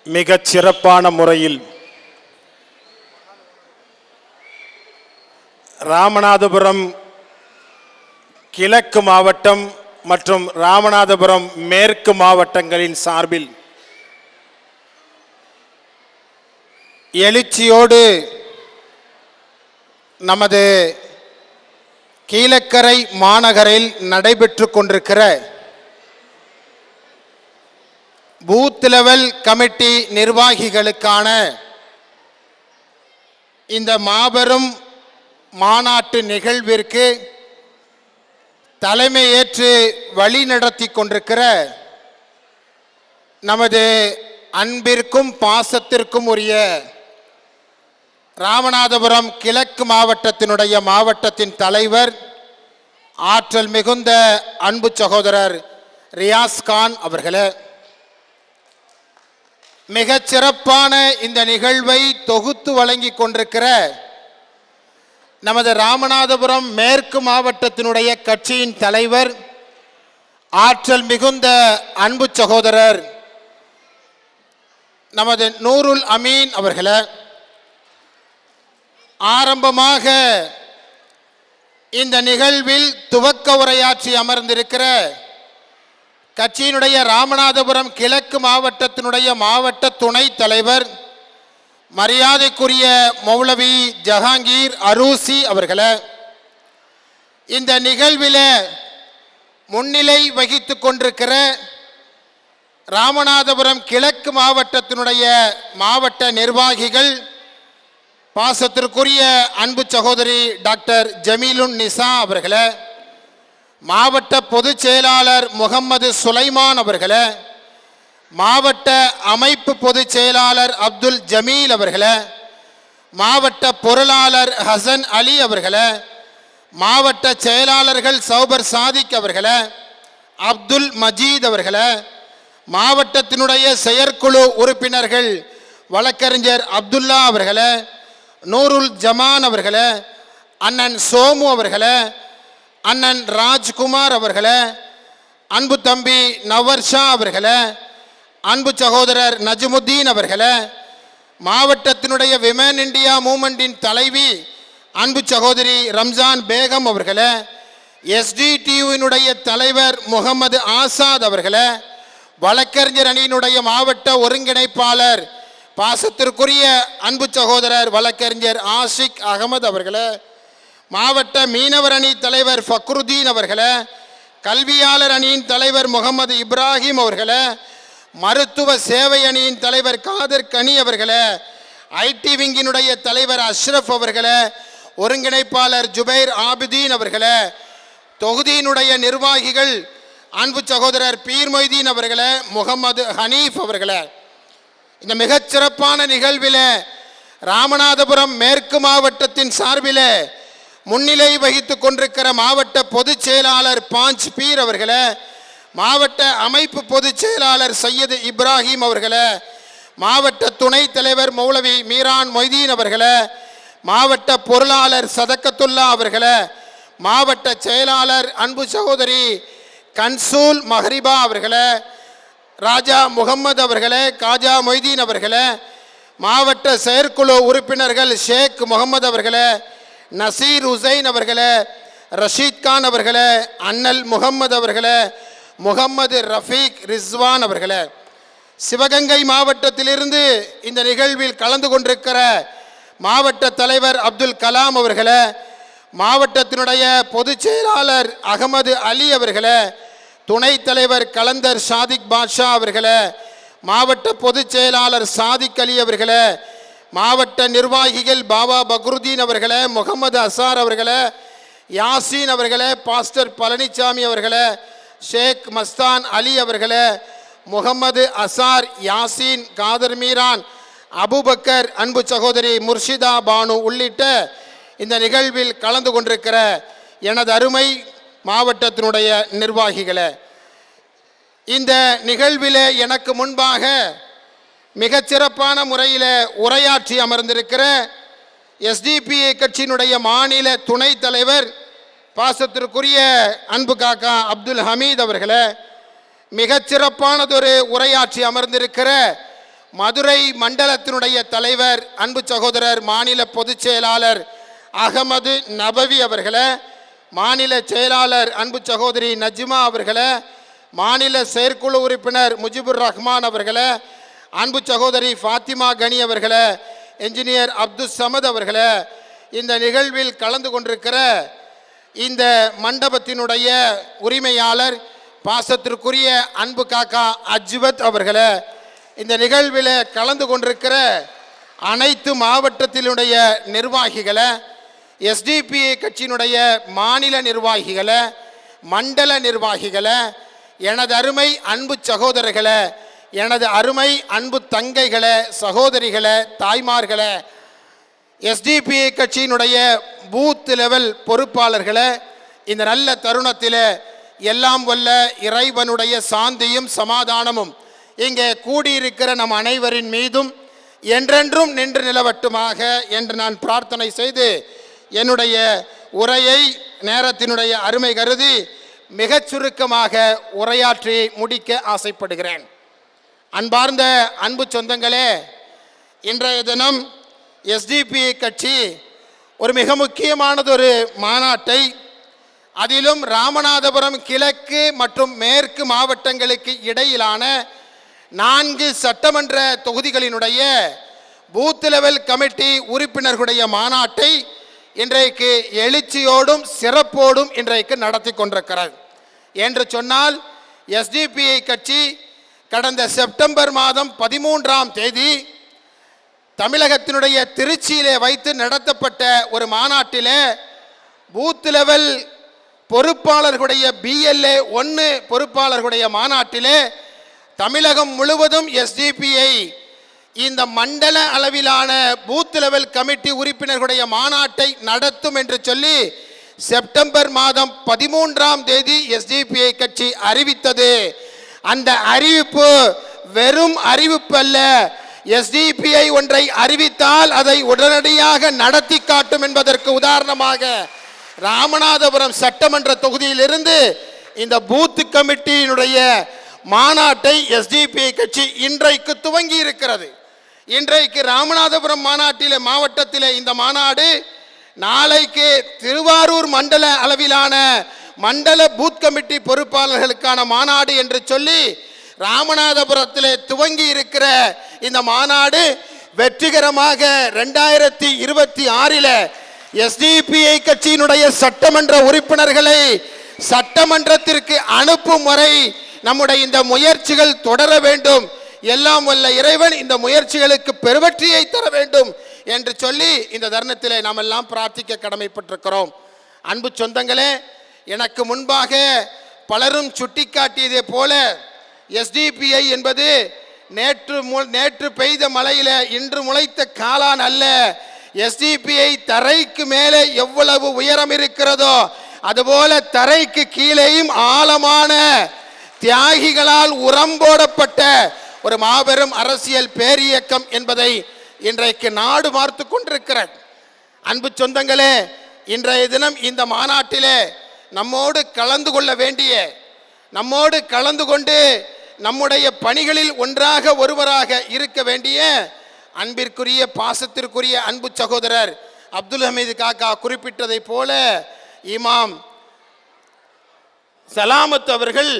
மிகச் சிறப்பான முறையில் ராமநாதபுரம் கிழக்கு மாவட்டம் மற்றும் ராமநாதபுரம் மேற்கு மாவட்டங்களின் சார்பில் எழுச்சியோடு நமது கீழக்கரை மாநகரில் நடைபெற்று கொண்டிருக்கிற பூத் லெவல் கமிட்டி நிர்வாகிகளுக்கான இந்த மாபெரும் மாநாட்டு நிகழ்விற்கு தலைமையேற்று வழி நடத்தி கொண்டிருக்கிற நமது அன்பிற்கும் பாசத்திற்கும் உரிய ராமநாதபுரம் கிழக்கு மாவட்டத்தினுடைய மாவட்டத்தின் தலைவர் ஆற்றல் மிகுந்த அன்பு சகோதரர் ரியாஸ் கான் அவர்களே, மிகச் சிறப்பான இந்த நிகழ்வை தொகுத்து வழங்கி கொண்டிருக்கிற நமது ராமநாதபுரம் மேற்கு மாவட்டத்தினுடைய கட்சியின் தலைவர் ஆற்றல் மிகுந்த அன்பு சகோதரர் நமது நூருல் அமீன் அவர்களே, ஆரம்பமாக இந்த நிகழ்வில் துவக்க உரையாற்றி அமர்ந்திருக்கிற கட்சியினுடைய ராமநாதபுரம் கிழக்கு மாவட்டத்தினுடைய மாவட்ட துணைத் தலைவர் மரியாதைக்குரிய மௌலவி ஜஹாங்கீர் அரூசி அவர்களே, இந்த நிகழ்வில் முன்னிலை வகித்து கொண்டிருக்கிற ராமநாதபுரம் கிழக்கு மாவட்டத்தினுடைய மாவட்ட நிர்வாகிகள், பாசத்திற்குரிய அன்பு சகோதரி டாக்டர் ஜமீலுன் நிசா அவர்களே, மாவட்ட பொதுச் செயலாளர் முகமது சுலைமான் அவர்களே, மாவட்ட அமைப்பு பொதுச் செயலாளர் அப்துல் ஜமீல் அவர்களே, மாவட்ட பொருளாளர் ஹசன் அலி அவர்களே, மாவட்ட செயலாளர்கள் சௌபர் சாதிக் அவர்களே, அப்துல் மஜீத் அவர்களே, மாவட்டத்தினுடைய செயற்குழு உறுப்பினர்கள் வழக்கறிஞர் அப்துல்லா அவர்களே, நூருல் ஜமான் அவர்களே, அண்ணன் சோமு அவர்களே, அண்ணன் ராஜ்குமார் அவர்களே, அன்பு தம்பி நவர்ஷா அவர்களே, அன்பு சகோதரர் நஜ்முத்தீன் அவர்களே, மாவட்டத்தினுடைய விமன் இந்தியா மூமெண்டின் தலைவி அன்பு சகோதரி ரம்ஜான் பேகம் அவர்களே, எஸ்டிடியுவினுடைய தலைவர் முகமது ஆசாத் அவர்களே, வழக்கறிஞர் அணியினுடைய மாவட்ட ஒருங்கிணைப்பாளர் பாசத்திற்குரிய அன்பு சகோதரர் வழக்கறிஞர் ஆஷிக் அகமது அவர்களே, மாவட்ட மீனவர் அணி தலைவர் ஃபக்ருதீன் அவர்களே, கல்வியாளர் அணியின் தலைவர் முகமது இப்ராஹிம் அவர்களே, மருத்துவ சேவை அணியின் தலைவர் காதர் கனி அவர்களே, ஐடி விங்கினுடைய தலைவர் அஷ்ரஃப் அவர்களே, ஒருங்கிணைப்பாளர் ஜுபைர் ஆபிதீன் அவர்களே, தொகுதியினுடைய நிர்வாகிகள் அன்பு சகோதரர் பீர் மொய்தீன் அவர்களே, முகமது ஹனீஃப் அவர்களே, இந்த மிகச்சிறப்பான நிகழ்வில் ராமநாதபுரம் மேற்கு மாவட்டத்தின் சார்பில் முன்னிலை வகித்து கொண்டிருக்கிற மாவட்ட பொதுச் செயலாளர் பாஞ்ச் பீர் அவர்களே, மாவட்ட அமைப்பு பொதுச் செயலாளர் சையது இப்ராஹிம் அவர்களே, மாவட்ட துணைத் தலைவர் மௌலவி மீரான் மொய்தீன் அவர்களே, மாவட்ட பொருளாளர் சதக்கத்துல்லா அவர்களே, மாவட்ட செயலாளர் அன்பு சகோதரி கன்சூல் மஹரிபா அவர்களே, ராஜா முகம்மது அவர்களே, காஜா மொய்தீன் அவர்களே, மாவட்ட செயற்குழு உறுப்பினர்கள் ஷேக் முகமது அவர்களே, நசீர் ஹுசைன் அவர்களே, ரஷீத் கான் அவர்களே, அண்ணல் முகம்மது அவர்களே, முகம்மது ரஃபீக் ரிஸ்வான் அவர்களே, சிவகங்கை மாவட்டத்திலிருந்து இந்த நிகழ்வில் கலந்து கொண்டிருக்கிற மாவட்ட தலைவர் அப்துல் கலாம் அவர்களே, மாவட்டத்தினுடைய பொதுச் செயலாளர் அகமது அலி அவர்களே, துணைத் தலைவர் கலந்தர் சாதிக் பாட்ஷா அவர்களே, மாவட்ட பொதுச் செயலாளர் சாதிக் அலி அவர்களே, மாவட்ட நிர்வாகிகள் பாபா பக்ருதீன் அவர்களே, முகமது அசார் அவர்களே, யாசீன் அவர்களே, பாஸ்டர் பழனிசாமி அவர்களே, ஷேக் மஸ்தான் அலி அவர்களே, முகமது அசார், யாசீன், காதர் மீரான், அபுபக்கர், அன்பு சகோதரி முர்ஷிதா பானு உள்ளிட்ட இந்த நிகழ்வில் கலந்து கொண்டிருக்கிற எனது அருமை மாவட்டத்தினுடைய நிர்வாகிகளே, இந்த நிகழ்வில் எனக்கு முன்பாக மிகச்சிறப்பான முறையில் உரையாற்றி அமர்ந்திருக்கிற எஸ்டிபிஐ கட்சியினுடைய மாநில துணைத் தலைவர் பாசத்திற்குரிய அன்பு காக்கா அப்துல் ஹமீத் அவர்களே, மிகச்சிறப்பானதொரு உரையாற்றி அமர்ந்திருக்கிற மதுரை மண்டலத்தினுடைய தலைவர் அன்பு சகோதரர் மாநில பொதுச் செயலாளர் அகமது நபவி அவர்களே, மாநில செயலாளர் அன்பு சகோதரி நஜ்மா அவர்களே, மாநில செயற்குழு உறுப்பினர் முஜிபுர் ரஹ்மான் அவர்களே, அன்பு சகோதரி ஃபாத்திமா கனி அவர்களே, என்ஜினியர் அப்துல் சமத் அவர்களே, இந்த நிகழ்வில் கலந்து கொண்டிருக்கிற இந்த மண்டபத்தினுடைய உரிமையாளர் பாசத்திற்குரிய அன்பு காக்கா அஜ்வத் அவர்களே, இந்த நிகழ்வில் கலந்து கொண்டிருக்கிற அனைத்து மாவட்டத்தினுடைய நிர்வாகிகளை, எஸ்டிபிஐ கட்சியினுடைய மாநில நிர்வாகிகளை, மண்டல நிர்வாகிகளை, எனது அருமை அன்பு சகோதரர்களை, எனது அருமை அன்பு தங்கைகளை, சகோதரிகளை, தாய்மார்களை, எஸ்டிபிஐ கட்சியினுடைய பூத் லெவல் பொறுப்பாளர்களை, இந்த நல்ல தருணத்தில் எல்லாம் வல்ல இறைவனுடைய சாந்தியும் சமாதானமும் இங்கே கூடியிருக்கிற நம் அனைவரின் மீதும் என்றென்றும் நின்று நிலவட்டுமாக என்று நான் பிரார்த்தனை செய்து என்னுடைய உரையை நேரத்தினுடைய அருமை கருதி மிகச் சுருக்கமாக உரையாற்றி முடிக்க ஆசைப்படுகிறேன். அன்பார்ந்த அன்பு சொந்தங்களே, இன்றைய தினம் எஸ்டிபிஐ கட்சி ஒரு மிக முக்கியமானதொரு மாநாட்டை, அதிலும் ராமநாதபுரம் கிழக்கு மற்றும் மேற்கு மாவட்டங்களுக்கு இடையிலான 4 சட்டமன்ற தொகுதிகளினுடைய பூத் லெவல் கமிட்டி உறுப்பினர்களுடைய மாநாட்டை இன்றைக்கு எழுச்சியோடும் சிறப்போடும் இன்றைக்கு நடத்தி கொண்டிருக்கிறது. என்று சொன்னால், எஸ்டிபிஐ கட்சி கடந்த செப்டம்பர் மாதம் 13ஆம் தேதி தமிழகத்தினுடைய திருச்சியிலே வைத்து நடத்தப்பட்ட ஒரு மாநாட்டிலே பூத் லெவல் பொறுப்பாளர்களுடைய BLA 1 பொறுப்பாளர்களுடைய மாநாட்டிலே தமிழகம் முழுவதும் எஸ்டிபிஐ இந்த மண்டல அளவிலான பூத் லெவல் கமிட்டி உறுப்பினர்களுடைய மாநாட்டை நடத்தும் என்று சொல்லி செப்டம்பர் மாதம் 13ஆம் தேதி எஸ்டிபிஐ கட்சி அறிவித்தது. அந்த அறிவிப்பு வெறும் அறிவிப்பு அல்ல. எஸ்டிபிஐ ஒன்றை அறிவித்தால் அதை உடனடியாக நடத்தி காட்டும் என்பதற்கு உதாரணமாக ராமநாதபுரம் சட்டமன்ற தொகுதியிலிருந்து இந்த பூத் கமிட்டியினுடைய மாநாட்டை எஸ்டிபிஐ கட்சி இன்றைக்கு துவங்கி இருக்கிறது. இன்றைக்கு ராமநாதபுரம் மாவட்டத்திலே இந்த மாநாடு, நாளைக்கு திருவாரூர் மண்டல அளவிலான மண்டல பூத் கமிட்டி பொறுப்பாளர்களுக்கான மாநாடு என்று சொல்லி ராமநாதபுரத்திலே துவங்கி இருக்கிற இந்த மாநாடு வெற்றிகரமாக 2026 எஸ்டிபிஐ கட்சியினுடைய சட்டமன்ற உறுப்பினர்களை சட்டமன்றத்திற்கு அனுப்பும் வரை நம்முடைய இந்த முயற்சிகள் தொடர வேண்டும். எல்லாம் வல்ல இறைவன் இந்த முயற்சிகளுக்கு பெருவெற்றியை தர வேண்டும் என்று சொல்லி இந்த தருணத்திலே நாம் எல்லாம் பிரார்த்திக்க கடமைப்பட்டிருக்கிறோம். அன்பு சொந்தங்களே, எனக்கு முன்பாக பலரும் சுட்டிக்காட்டியதே போல எஸ்டிபிஐ என்பது நேற்று பெய்த மழையில இன்று முளைத்த காளான் அல்ல. எஸ்டிபிஐ தரைக்கு மேலே எவ்வளவு உயரம் இருக்கிறதோ அதுபோல தரைக்கு கீழேயும் ஆழமான தியாகிகளால் உரம் போடப்பட்ட ஒரு மாபெரும் அரசியல் பேரியக்கம் என்பதை இன்றைக்கு நாடு பார்த்து கொண்டிருக்கிறது. அன்பு சொந்தங்களே, இன்றைய தினம் இந்த மாநாட்டிலே நம்மோடு கலந்து கொள்ள வேண்டிய, நம்மோடு கலந்து கொண்டு நம்முடைய பணிகளில் ஒருவராக இருக்க வேண்டிய அன்பிற்குரிய பாசத்திற்குரிய அன்பு சகோதரர் அப்துல் ஹமீது காக்கா குறிப்பிட்டதை போல இமாம் சலாமத் அவர்கள்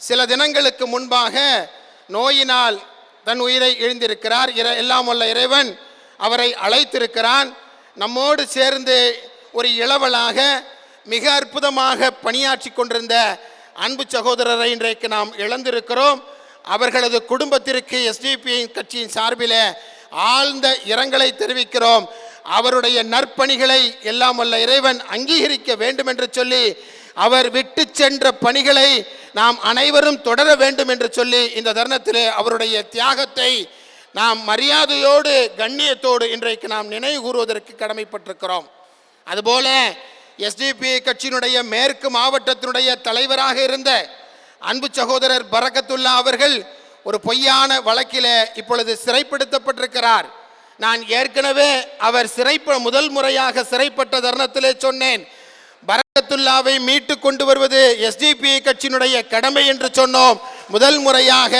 சில தினங்களுக்கு முன்பாக நோயினால் தன் உயிரை இழந்திருக்கிறார். எல்லாம் வல்ல இறைவன் அவரை அழைத்திருக்கிறான். நம்மோடு சேர்ந்து ஒரு இளவலாக மிக அற்புதமாக பணியாற்றி கொண்டிருந்த அன்பு சகோதரரை இன்றைக்கு நாம் இழந்திருக்கிறோம். அவர்களது குடும்பத்திற்கு எஸ்டிபிஐ கட்சியின் சார்பில் ஆழ்ந்த இரங்கலை தெரிவிக்கிறோம். அவருடைய நற்பணிகளை எல்லாம் வல்ல இறைவன் அங்கீகரிக்க வேண்டும் என்று சொல்லி, அவர் விட்டு சென்ற பணிகளை நாம் அனைவரும் தொடர வேண்டும் என்று சொல்லி இந்த தருணத்திலே அவருடைய தியாகத்தை நாம் மரியாதையோடு கண்ணியத்தோடு இன்றைக்கு நாம் நினைவு கூறுவதற்கு கடமைப்பட்டிருக்கிறோம். அதுபோல எஸ்டிபிஐ கட்சியினுடைய மேற்கு மாவட்டத்தினுடைய தலைவராக இருந்த அன்பு சகோதரர் பரக்கத்துல்லா அவர்கள் ஒரு பொய்யான வழக்கில் இப்பொழுது சிறைப்படுத்தப்பட்டிருக்கிறார். நான் ஏற்கனவே அவர் முதல் முறையாக சிறைப்பட்ட தருணத்திலே சொன்னேன், பரக்கத்துல்லாவை மீட்டு கொண்டு வருவது எஸ்டிபிஐ கட்சியினுடைய கடமை என்று சொன்னோம். முதல் முறையாக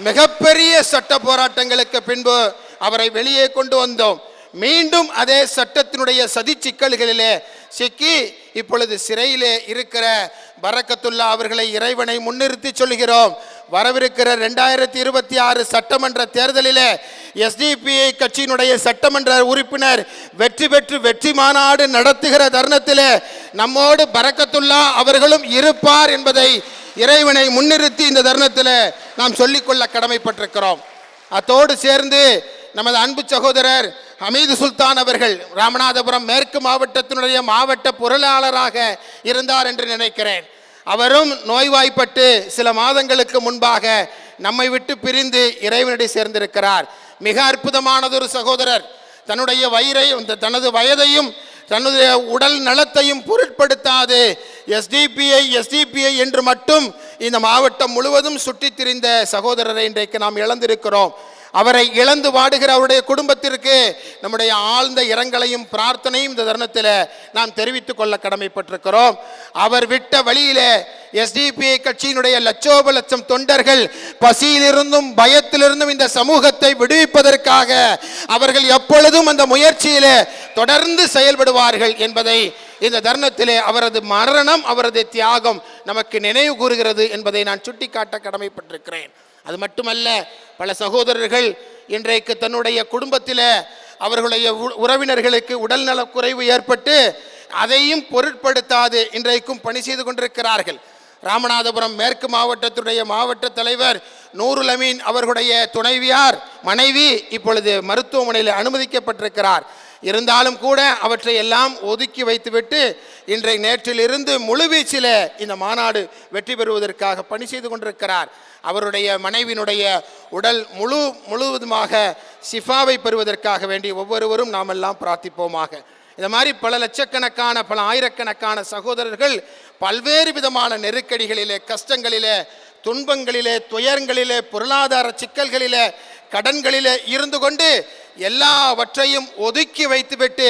மிகப்பெரிய சட்ட போராட்டங்களுக்கு பின்பு அவரை வெளியே கொண்டு வந்தோம். மீண்டும் அதே சட்டத்தினுடைய சதி சிக்கல்களிலே சிக்கி இப்பொழுது சிறையிலே இருக்கிற பரக்கத்துல்லா அவர்களை இறைவனை முன்னிறுத்தி சொல்கிறோம். வரவிருக்கிற 2026 சட்டமன்ற தேர்தலிலே எஸ்டிபிஐ கட்சியினுடைய சட்டமன்ற உறுப்பினர் வெற்றி பெற்று வெற்றி மாநாடு நடத்துகிற தருணத்திலே நம்மோடு பரக்கத்துல்லா அவர்களும் இருப்பார் என்பதை இறைவனை முன்னிறுத்தி இந்த தருணத்தில் நாம் சொல்லிக்கொள்ள கடமைப்பட்டிருக்கிறோம். அத்தோடு சேர்ந்து நமது அன்பு சகோதரர் ஹமீது சுல்தான் அவர்கள் ராமநாதபுரம் மேற்கு மாவட்டத்தினுடைய மாவட்ட பொருளாளராக இருந்தார் என்று நினைக்கிறேன். அவரும் நோய்வாய்ப்பட்டு சில மாதங்களுக்கு முன்பாக நம்மை விட்டு பிரிந்து இறைவனடி சேர்ந்திருக்கிறார். மிக அற்புதமானதொரு சகோதரர். தனது வயதையும் தன்னுடைய உடல் நலத்தையும் பொருட்படுத்தாது எஸ்டிபிஐ என்று மட்டும் இந்த மாவட்டம் முழுவதும் சுற்றித் திரிந்த சகோதரரை இன்றைக்கு நாம் இழந்திருக்கிறோம். அவரை இழந்து வாடுகிற அவருடைய குடும்பத்திற்கு நம்முடைய ஆழ்ந்த இரங்கலையும் பிரார்த்தனையும் இந்த தருணத்தில் நாம் தெரிவித்துக் கொள்ள கடமைப்பட்டிருக்கிறோம். அவர் விட்ட வழியிலே எஸ்டிபிஐ கட்சியினுடைய லட்சோப லட்சம் தொண்டர்கள் பசியிலிருந்தும் பயத்திலிருந்தும் இந்த சமூகத்தை விடுவிப்பதற்காக அவர்கள் எப்பொழுதும் அந்த முயற்சியிலே தொடர்ந்து செயல்படுவார்கள் என்பதை இந்த தருணத்திலே அவரது மரணம், அவரது தியாகம் நமக்கு நினைவு கூறுகிறது என்பதை நான் சுட்டிக்காட்ட கடமைப்பட்டிருக்கிறேன். அது மட்டுமல்ல, பல சகோதரர்கள் இன்றைக்கு தன்னுடைய குடும்பத்தில் அவர்களுடைய உறவினர்களுக்கு உடல்நலக் குறைவு ஏற்பட்டு அதையும் பொருட்படுத்தாது இன்றைக்கும் பணி செய்து கொண்டிருக்கிறார்கள். ராமநாதபுரம் மேற்கு மாவட்டத்துடைய மாவட்ட தலைவர் நூருல் அமீன் அவர்களுடைய துணைவியார் மனைவி இப்பொழுது மருத்துவமனையில் அனுமதிக்கப்பட்டிருக்கிறார். இருந்தாலும் கூட அவற்றை எல்லாம் ஒதுக்கி வைத்துவிட்டு நேற்றிலிருந்து முழுவீச்சில் இந்த மாநாடு வெற்றி பெறுவதற்காக பணி செய்து கொண்டிருக்கிறார். அவருடைய மனைவியினுடைய உடல் முழுவதுமாக ஷிஃபாவை பெறுவதற்காக வேண்டி ஒவ்வொருவரும் நாம் எல்லாம் பிரார்த்திப்போமாக. இந்த மாதிரி பல லட்சக்கணக்கான பல ஆயிரக்கணக்கான சகோதரர்கள் பல்வேறு விதமான நெருக்கடிகளிலே, கஷ்டங்களிலே, துன்பங்களிலே, துயரங்களிலே, பொருளாதார சிக்கல்களிலே, கடன்களிலே இருந்து கொண்டு எல்லாவற்றையும் ஒதுக்கி வைத்துவிட்டு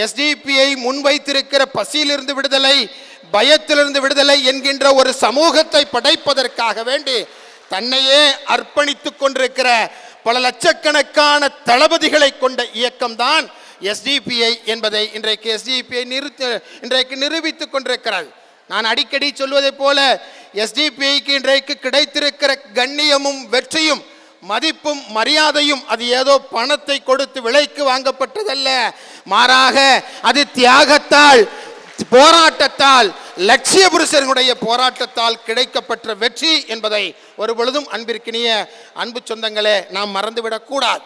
எஸ்டிபிஐ முன்வைத்திருக்கிற பசியிலிருந்து விடுதலை, பயத்திலிருந்து விடுதலை என்கின்ற ஒரு சமூகத்தை படைப்பதற்காக வேண்டி தன்னையே அர்ப்பணித்துக் கொண்டிருக்கிற பல லட்சக்கணக்கான தளபதிகளை கொண்ட இயக்கம்தான் எஸ்டிபிஐ என்பதை இன்றைக்கு எஸ்டிபிஐ நிரூபித்துக் கொண்டிருக்கிறது. நான் அடிக்கடி சொல்வதை போல எஸ்டிபிஐக்கு இன்றைக்கு கிடைத்திருக்கிற கண்ணியமும் வெற்றியும் மதிப்பும் மரியாதையும் அது ஏதோ பணத்தை கொடுத்து விலைக்கு வாங்கப்பட்டதல்ல. மாறாக அது தியாகத்தால், போராட்டத்தால், லட்சிய புருஷர்களுடைய போராட்டத்தால் கிடைக்கப்பட்ட வெற்றி என்பதை ஒரு பொழுதும் அன்பிற்கினிய அன்பு சொந்தங்களே நாம் மறந்துவிடக் கூடாது.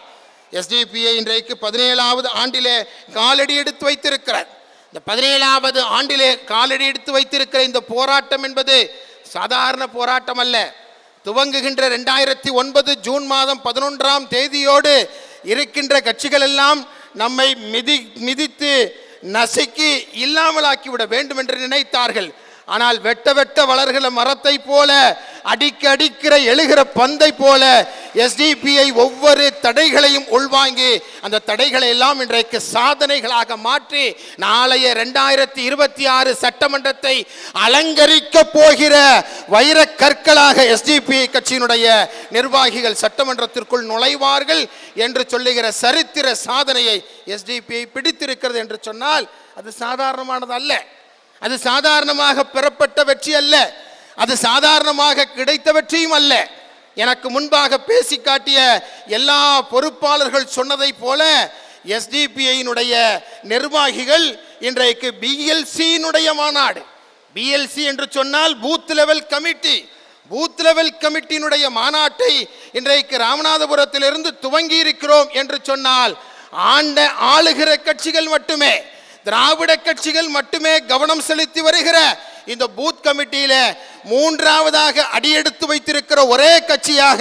எஸ்டிபிஐ இன்றைக்கு 17வது ஆண்டிலே காலடி எடுத்து வைத்திருக்கிறார். இந்த 17வது ஆண்டிலே காலடி எடுத்து வைத்திருக்கிற இந்த போராட்டம் என்பது சாதாரண போராட்டம் அல்ல. துவங்குகின்ற 2009 ஜூன் மாதம் 11ஆம் தேதியோடு இருக்கின்ற கட்சிகள் எல்லாம் நம்மை மிதித்து நசுக்கி இல்லாமலாக்கிவிட வேண்டும் என்று நினைத்தார்கள். ஆனால் வெட்ட வெட்ட வளர்கிற மரத்தை போல, அடிக்கிற எழுகிற பந்தை போல எஸ்டிபிஐ ஒவ்வொரு தடைகளையும் உள்வாங்கி அந்த தடைகளை எல்லாம் இன்றைக்கு சாதனைகளாக மாற்றி நாளைய 2026 சட்டமன்றத்தை அலங்கரிக்க போகிற வைர கற்களாக எஸ்டிபிஐ கட்சியினுடைய நிர்வாகிகள் சட்டமன்றத்திற்குள் நுழைவார்கள் என்று சொல்லுகிற சரித்திர சாதனையை எஸ்டிபிஐ பிடித்திருக்கிறது என்று சொன்னால் அது சாதாரணமானது அல்ல. அது சாதாரணமாக பெறப்பட்ட வெற்றி அல்ல. அது சாதாரணமாக கிடைத்த வெற்றியும் அல்ல. எனக்கு முன்பாக பேசி காட்டிய எல்லா பொறுப்பாளர்கள் சொன்னதை போல எஸ்டிபிஐயினுடைய நிர்வாகிகள் இன்றைக்கு பிஎல்சியினுடைய மாநாடு, பிஎல்சி என்று சொன்னால் booth level committee, booth level கமிட்டியினுடைய மாநாட்டை இன்றைக்கு ராமநாதபுரத்திலிருந்து துவங்கி இருக்கிறோம் என்று சொன்னால் ஆளுகிற கட்சிகள் மட்டுமே, திராவிட கட்சிகள் மட்டுமே கவனம் செலுத்தி வருகிற இந்த பூத் கமிட்டியில 3ஆவதாக அடியெடுத்து வைத்திருக்கிற ஒரே கட்சியாக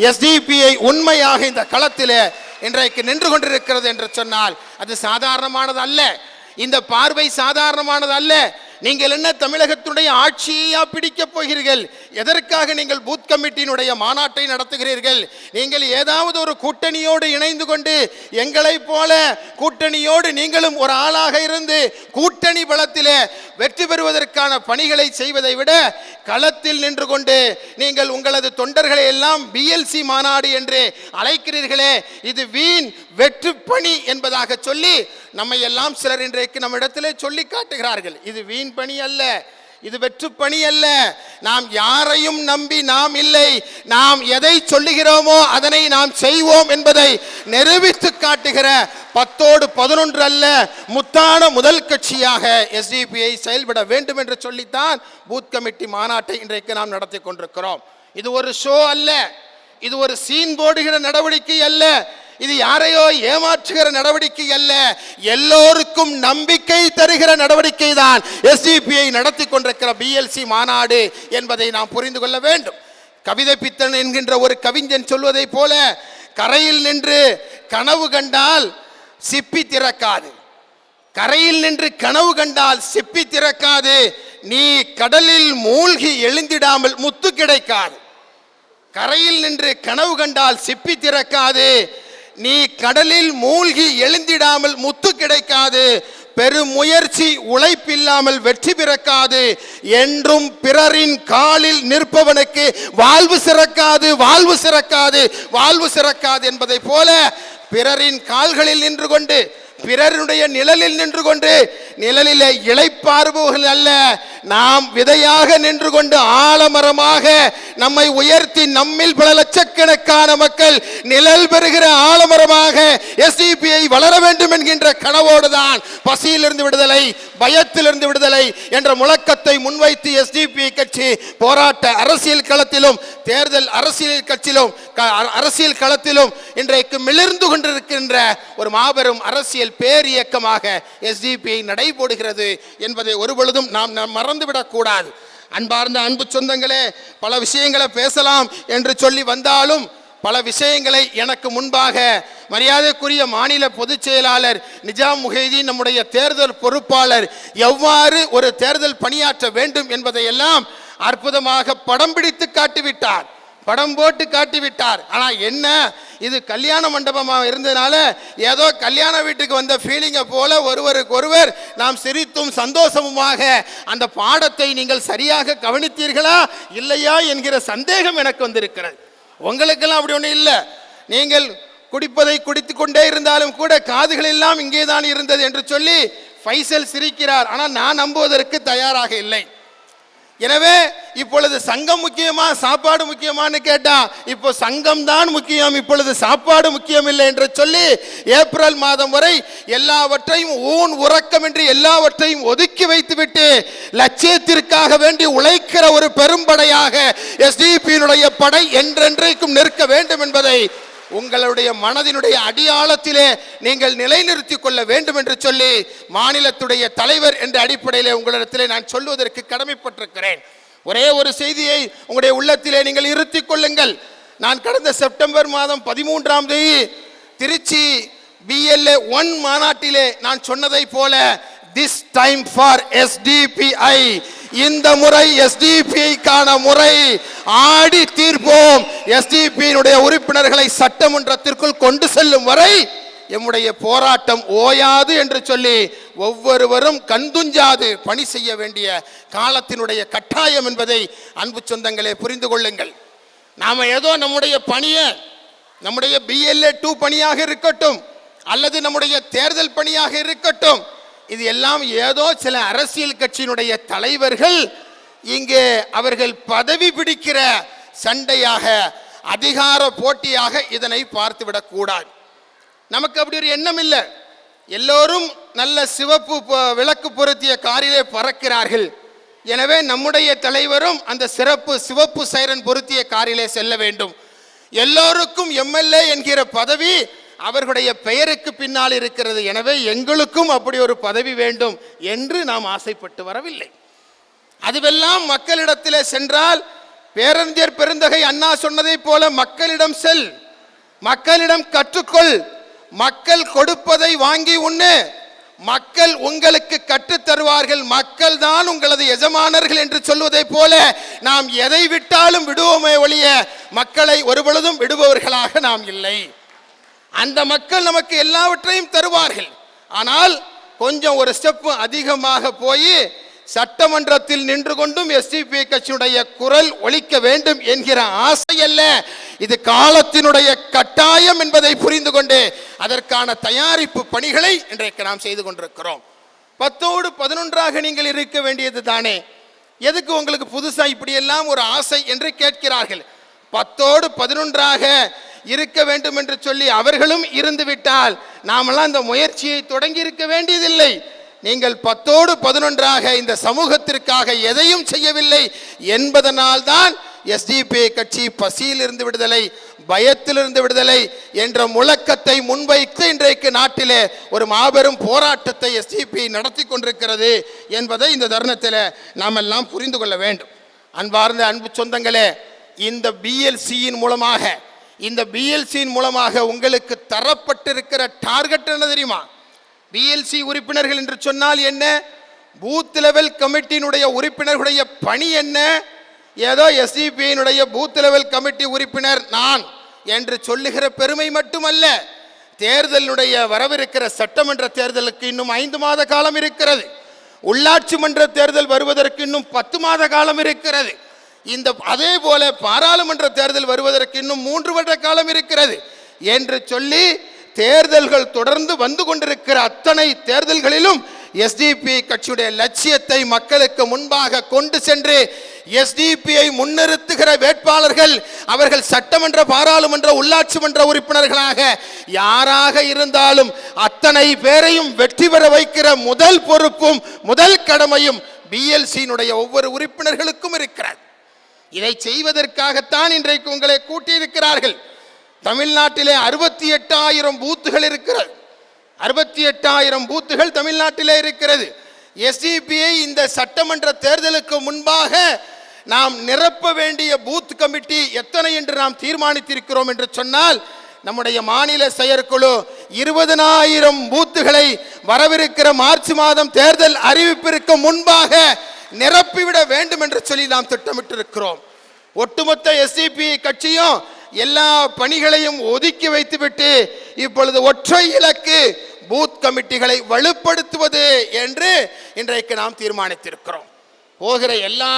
எஸ்டிபிஐ உண்மையாக இந்த களத்திலே இன்றைக்கு நின்று கொண்டிருக்கிறது என்று சொன்னால் அது சாதாரணமானது அல்ல. இந்த பார்வை சாதாரணமானது அல்ல. நீங்கள் என்ன தமிழகத்துடைய ஆட்சியா பிடிக்க போகிறீர்கள் எதற்காக நீங்கள் பூத் கமிட்டியினுடைய மாநாட்டை நடத்துகிறீர்கள்? நீங்கள் ஏதாவது ஒரு கூட்டணியோடு இணைந்து கொண்டு எங்களைப் போல கூட்டணியோடு நீங்களும் ஒரு ஆளாக இருந்து கூட்டணி பலத்திலே வெற்றி பெறுவதற்கான பணிகளை செய்வதை விட களத்தில் நின்று கொண்டு நீங்கள் உங்களது தொண்டர்களை எல்லாம் பிஎல்சி மாநாடு என்று அழைக்கிறீர்களே, இது வீண் வெற்று பணி என்பதாக சொல்லி நம்மை எல்லாம் சிலர் இன்றைக்கு நம்மிடத்திலே சொல்லி காட்டுகிறார்கள். இது வீண் பணி அல்ல, இது வெற்று பணி அல்ல. நாம் யாரையும் நம்பி நாம் இல்லை. நாம் எதை சொல்லுகிறோமோ அதனை நாம் செய்வோம் என்பதை நிரூபித்து காட்டுகிற 10ஓடு 11 அல்ல, முத்தான முதல் கட்சியாக எஸ்டிபிஐ செயல்பட வேண்டும் என்று சொல்லித்தான் பூத் கமிட்டி மாநாட்டை இன்றைக்கு நாம் நடத்தி கொண்டிருக்கிறோம். இது ஒரு ஷோ அல்ல, இது ஒரு சீன் போடுகிற நடவடிக்கை அல்ல, இது யாரையோ ஏமாற்றுகிற நடவடிக்கை அல்ல, எல்லோருக்கும் நம்பிக்கை தருகிற நடவடிக்கை தான் எஸ்டிபிஐ நடத்தி கொண்டிருக்கிற பிஎல்சி மாநாடு என்பதை நாம் புரிந்து கொள்ள வேண்டும். கவிதை பித்தன் என்கின்ற ஒரு கவிஞன் சொல்வதை போல, கரையில் நின்று கனவு கண்டால் சிப்பி திறக்காது, கரையில் நின்று கனவு கண்டால் சிப்பி திறக்காது, நீ கடலில் மூழ்கி எழுந்திடாமல் முத்து கிடைக்காது. கரையில் நின்று கனவு கண்டால் சிப்பி திறக்காது, நீ கடலில் மூழ்கி எழுந்திடாமல் முத்து கிடைக்காது, பெருமுயற்சி உழைப்பில்லாமல் வெற்றி பிறக்காது, என்றும் பிறரின் காலில் நிற்பவனுக்கு வாழ்வு சிறக்காது, வாழ்வு சிறக்காது, வாழ்வு சிறக்காது என்பதை போல பிறரின் கால்களில் நின்று கொண்டு பிறருடைய நிழலில் நின்று கொண்டு நிழலிலே இளைப்பாறுபவர்கள் அல்ல, நாம் விதையாக நின்று கொண்டு ஆலமரமாக நம்மை உயர்த்தி நம்மில் பல லட்சக்கணக்கான மக்கள் நிழல் பெறுகிற ஆலமரமாக எஸ்டிபிஐ வளர வேண்டும் என்கின்ற கனவோடுதான் பசியிலிருந்து விடுதலை, பயத்திலிருந்து விடுதலை என்ற முழக்கத்தை முன்வைத்து எஸ்டிபிஐ கட்சி போராட்ட அரசியல் களத்திலும் தேர்தல் அரசியல் களத்திலும் இன்றைக்கு மிளிர்ந்து கொண்டிருக்கின்ற ஒரு மாபெரும் அரசியல் பேர் இயக்கமாக எஸ்டிபிஐ நடைபோடுகிறது என்பதை ஒருபொழுதும் நாம் மறந்துவிடக் கூடாது. அன்பார்ந்த அன்பு சொந்தங்களே, பல விஷயங்களை பேசலாம் என்று சொல்லி வந்தாலும் பல விஷயங்களை எனக்கு முன்பாக மரியாதைக்குரிய மாநில பொதுச் செயலாளர் நிஜாம் முஹைதீன், நம்முடைய தேர்தல் பொறுப்பாளர் எவ்வாறு ஒரு தேர்தல் பணியாற்ற வேண்டும் என்பதை எல்லாம் அற்புதமாக படம் பிடித்து காட்டிவிட்டார், படம் போட்டு காட்டிவிட்டார். ஆனா என்ன, இது கல்யாண மண்டபமாக இருந்ததுனால ஏதோ கல்யாண வீட்டுக்கு வந்த ஃபீலிங்கை போல ஒருவருக்கு ஒருவர் நாம் சிரித்தும் சந்தோஷமுமாக அந்த பாடத்தை நீங்கள் சரியாக கவனித்தீர்களா இல்லையா என்கிற சந்தேகம் எனக்கு வந்திருக்கிறது. உங்களுக்கெல்லாம் அப்படி ஒன்றும் இல்லை. நீங்கள் குடிப்பதை குடித்து கொண்டே இருந்தாலும் கூட காதுகள் எல்லாம் இங்கே தான் இருந்தது என்று சொல்லி ஃபைசல் சிரிக்கிறார். ஆனால் நான் நம்புவதற்கு தயாராக இல்லை. எனவே இப்பொழுது சங்கம் முக்கியமா சாப்பாடு முக்கியமானு கேட்டா இப்போ சங்கம் தான் முக்கியம், இப்பொழுது சாப்பாடு முக்கியம் இல்லை என்று சொல்லி ஏப்ரல் மாதம் வரை எல்லாவற்றையும் ஊன் உறக்கமின்றி எல்லாவற்றையும் ஒதுக்கி வைத்துவிட்டு லட்சியத்திற்காக வேண்டி உழைக்கிற ஒரு பெரும்படையாக எஸ்டிபியினுடைய படை என்றென்றைக்கும் நிற்க வேண்டும் என்பதை உங்களுடைய மனதினுடைய அடியாளத்திலே நீங்கள் நிலைநிறுத்திக் கொள்ள வேண்டும் என்று சொல்லி மாநிலத்துடைய தலைவர் என்ற அடிப்படையிலே உங்களிடத்திலே நான் சொல்வதற்கு கடமைப்பட்டிருக்கிறேன். ஒரே ஒரு செய்தியை உங்களுடைய உள்ளத்திலே நீங்கள் இருத்திக் கொள்ளுங்கள். நான் கடந்த செப்டம்பர் மாதம் 13ஆம் தேதி திருச்சி BLA 1 மாநாட்டிலே நான் சொன்னதை போல திஸ் டைம் ஃபார் SDPI, இந்த முறை SDPIக்கான முறை, ஆடி தீர்ப்போம். SDPIயினுடைய உறுப்பினர்களை சட்டமன்றத்திற்குள் கொண்டு செல்லும் வரை எம்முடைய போராட்டம் ஓயாது என்று சொல்லி ஒவ்வொருவரும் கண்துஞ்சாது பணி செய்ய வேண்டிய காலத்தினுடைய கட்டாயம் என்பதை அன்பு சொந்தங்களே புரிந்து கொள்ளுங்கள். நாம ஏதோ நம்முடைய பணியை நம்முடைய BLA 2 பணியாக இருக்கட்டும் அல்லது நம்முடைய தேர்தல் பணியாக இருக்கட்டும், இது எல்லாம் ஏதோ சில அரசியல் கட்சியினுடைய தலைவர்கள் இங்கே அவர்கள் பதவி பிடிக்கிற சண்டையாக அதிகார போட்டியாக இதனை பார்த்துவிடக் கூடாது. நமக்கு அப்படி ஒரு எண்ணம் இல்லை. எல்லோரும் நல்ல சிவப்பு விளக்கு பொருத்திய காரிலே பறக்கிறார்கள். எனவே நம்முடைய தலைவரும் அந்த சிவப்பு சைரன் பொருத்திய காரிலே செல்ல வேண்டும். எல்லோருக்கும் MLA என்கிற பதவி அவர்களுடைய பெயருக்கு பின்னால் இருக்கிறது. எனவே எங்களுக்கும் அப்படி ஒரு பதவி வேண்டும் என்று நாம் ஆசைப்பட்டு வரவில்லை. அதுவெல்லாம் மக்களிடத்திலே சென்றால் பேரறிஞர் பெருந்தகை அண்ணா சொன்னதை போல மக்களிடம் செல், மக்களிடம் கற்றுக்கொள், மக்கள் கொடுப்பதை வாங்கி உண்ணு, மக்கள் உங்களுக்கு கற்றுத் தருவார்கள், மக்கள் தான் உங்களது எஜமானர்கள் என்று சொல்வதை போல நாம் எதை விட்டாலும் விடுவோமே ஒழிய மக்களை ஒருபொழுதும் விடுபவர்களாக நாம் இல்லை. அந்த மக்கள் நமக்கு எல்லாவற்றையும் தருவார்கள். ஆனால் கொஞ்சம் ஒரு ஸ்டெப் அதிகமாக போய் சட்டமன்றத்தில் நின்று கொண்டும் எஸ்டிபி கட்சியுடைய குரல் ஒலிக்க வேண்டும் என்கிற ஆசை அல்ல, இது காலத்தினுடைய கட்டாயம் என்பதை புரிந்து கொண்டு அதற்கான தயாரிப்பு பணிகளை இன்றைக்கு நாம் செய்து கொண்டிருக்கிறோம். 10ஓடு 11ஆக நீங்கள் இருக்க வேண்டியது தானே, எதுக்கு உங்களுக்கு புதுசா இப்படியெல்லாம் ஒரு ஆசை என்று கேட்கிறார்கள். 10ஓடு 11ஆக இருக்க வேண்டும் என்று சொல்லி அவர்களும் இருந்து விட்டால் நாமெல்லாம் இந்த முயற்சியை தொடங்கி இருக்க வேண்டியதில்லை. நீங்கள் 10ஓடு 11ஆக இந்த சமூகத்திற்காக எதையும் செய்யவில்லை என்பதனால் தான் எஸ்டிபி கட்சி பசியிலிருந்து விடுதலை, பயத்திலிருந்து விடுதலை என்ற முழக்கத்தை முன்வைத்து இன்றைக்கு நாட்டிலே ஒரு மாபெரும் போராட்டத்தை எஸ்டிபி நடத்தி கொண்டிருக்கிறது என்பதை இந்த தருணத்தில் நாம் எல்லாம் புரிந்து கொள்ள வேண்டும். அன்பார்ந்த அன்பு சொந்தங்களே, இந்த பிஎல்சியின் மூலமாக உங்களுக்கு தரப்பட்டிருக்கிற டார்கெட் என்ன தெரியுமா? பிஎல்சி உறுப்பினர்கள் என்று சொன்னால் என்ன? பூத் லெவல் கமிட்டியினுடைய உறுப்பினர்களுடைய பணி என்ன? ஏதோ எஸ்டிபியினுடைய பூத் லெவல் கமிட்டி உறுப்பினர் நான் என்று சொல்லுகிற பெருமை மட்டுமல்ல, தேர்தலுடைய வரவிருக்கிற சட்டமன்ற தேர்தலுக்கு இன்னும் 5 மாத காலம் இருக்கிறது. உள்ளாட்சி மன்ற தேர்தல் வருவதற்கு இன்னும் 10 மாத காலம் இருக்கிறது. அதே போல பாராளுமன்ற தேர்தல் வருவதற்கு இன்னும் 3 வருட காலம் இருக்கிறது என்று சொல்லி தேர்தல்கள் தொடர்ந்து வந்து கொண்டிருக்கிற அத்தனை தேர்தல்களிலும் எஸ்டிபி கட்சியுடைய லட்சியத்தை மக்களுக்கு முன்பாக கொண்டு சென்று எஸ்டிபியை முன்னிறுத்துகிற வேட்பாளர்கள் அவர்கள் சட்டமன்ற, பாராளுமன்ற, உள்ளாட்சி மன்ற உறுப்பினர்களாக யாராக இருந்தாலும் அத்தனை பேரையும் வெற்றி பெற வைக்கிற முதல் பொறுப்பும் முதல் கடமையும் பிஎல்சியினுடைய ஒவ்வொரு உறுப்பினர்களுக்கும் இருக்கிறது. இதை செய்வதற்காகத்தான் இன்றைக்கு உங்களை கூட்டியிருக்கிறார்கள். தமிழ்நாட்டிலே 68,000 பூத்துகள் இருக்கிறது. 68,000 பூத்துகள் தமிழ்நாட்டிலே இருக்கிறது. எஸ்டிபியை இந்த சட்டமன்ற தேர்தலுக்கு முன்பாக நாம் நிரப்ப வேண்டிய பூத் கமிட்டி எத்தனை என்று நாம் தீர்மானித்திருக்கிறோம் என்று சொன்னால், நம்முடைய மாநில செயற்குழு 20,000 பூத்துகளை வரவிருக்கிற மார்ச் மாதம் தேர்தல் அறிவிப்பிற்கு முன்பாக நிரப்பிவிட வேண்டும் என்று சொல்லி நாம் திட்டமிட்டிருக்கிறோம். ஒட்டுமொத்த எஸ்டிபி கட்சியும் எல்லா பணிகளையும் ஒதுக்கி வைத்துவிட்டு இப்பொழுது ஒற்றை இலக்கு பூத் கமிட்டிகளை வலுப்படுத்துவது என்று இன்றைக்கு நாம் தீர்மானித்திருக்கிறோம். போகிற எல்லா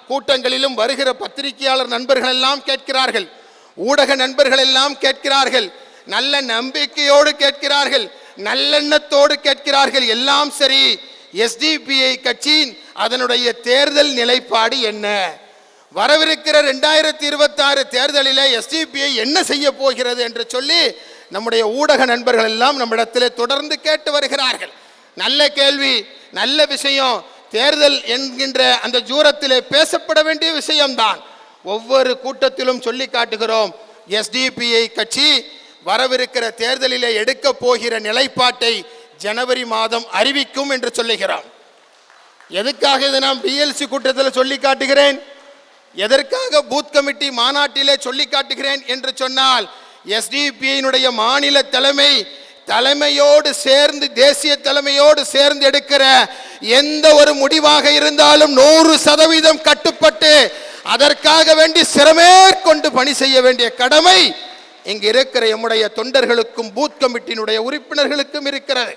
கூட்டங்களிலும் வருகிற பத்திரிகையாளர் நண்பர்கள் எல்லாம் கேட்கிறார்கள், ஊடக நண்பர்கள் எல்லாம் கேட்கிறார்கள், நல்ல நம்பிக்கையோடு கேட்கிறார்கள், நல்லெண்ணத்தோடு கேட்கிறார்கள். எல்லாம் சரி, எஸ்டிபிஐ கட்சியின் அதனுடைய தேர்தல் நிலைப்பாடு என்ன? வரவிருக்கிற 2026 தேர்தலில் எஸ்டிபிஐ என்ன செய்ய போகிறது என்று சொல்லி நம்முடைய ஊடக நண்பர்கள் எல்லாம் நம்மிடத்தில் தொடர்ந்து கேட்டு வருகிறார்கள். நல்ல கேள்வி, நல்ல விஷயம். தேர்தல் என்கின்ற அந்த தூரத்திலே பேசப்பட வேண்டிய விஷயம்தான். ஒவ்வொரு கூட்டத்திலும் சொல்லி காட்டுகிறோம், எஸ்டிபிஐ கட்சி வரவிருக்கிற தேர்தலிலே எடுக்க போகிற நிலைப்பாட்டை ஜனவரி மாதம் அறிவிக்கும் என்று சொல்லுகிறோம். எதுக்காக இதை நான் பிஎல்சி கூட்டத்தில் சொல்லி காட்டுகிறேன், எதற்காக பூத் கமிட்டி மாநாட்டிலே சொல்லி காட்டுகிறேன் என்று சொன்னால், எஸ்டிபியினுடைய மாநில தலைமையோடு சேர்ந்து, தேசிய தலைமையோடு சேர்ந்து எடுக்கிற எந்த ஒரு முடிவாக இருந்தாலும் 100% கட்டுப்பட்டு அதற்காக வேண்டி சிரமேற்கொண்டு பணி செய்ய வேண்டிய கடமை இங்கு இருக்கிற நம்முடைய தொண்டர்களுக்கும் பூத் கமிட்டியினுடைய உறுப்பினர்களுக்கும் இருக்கிறது.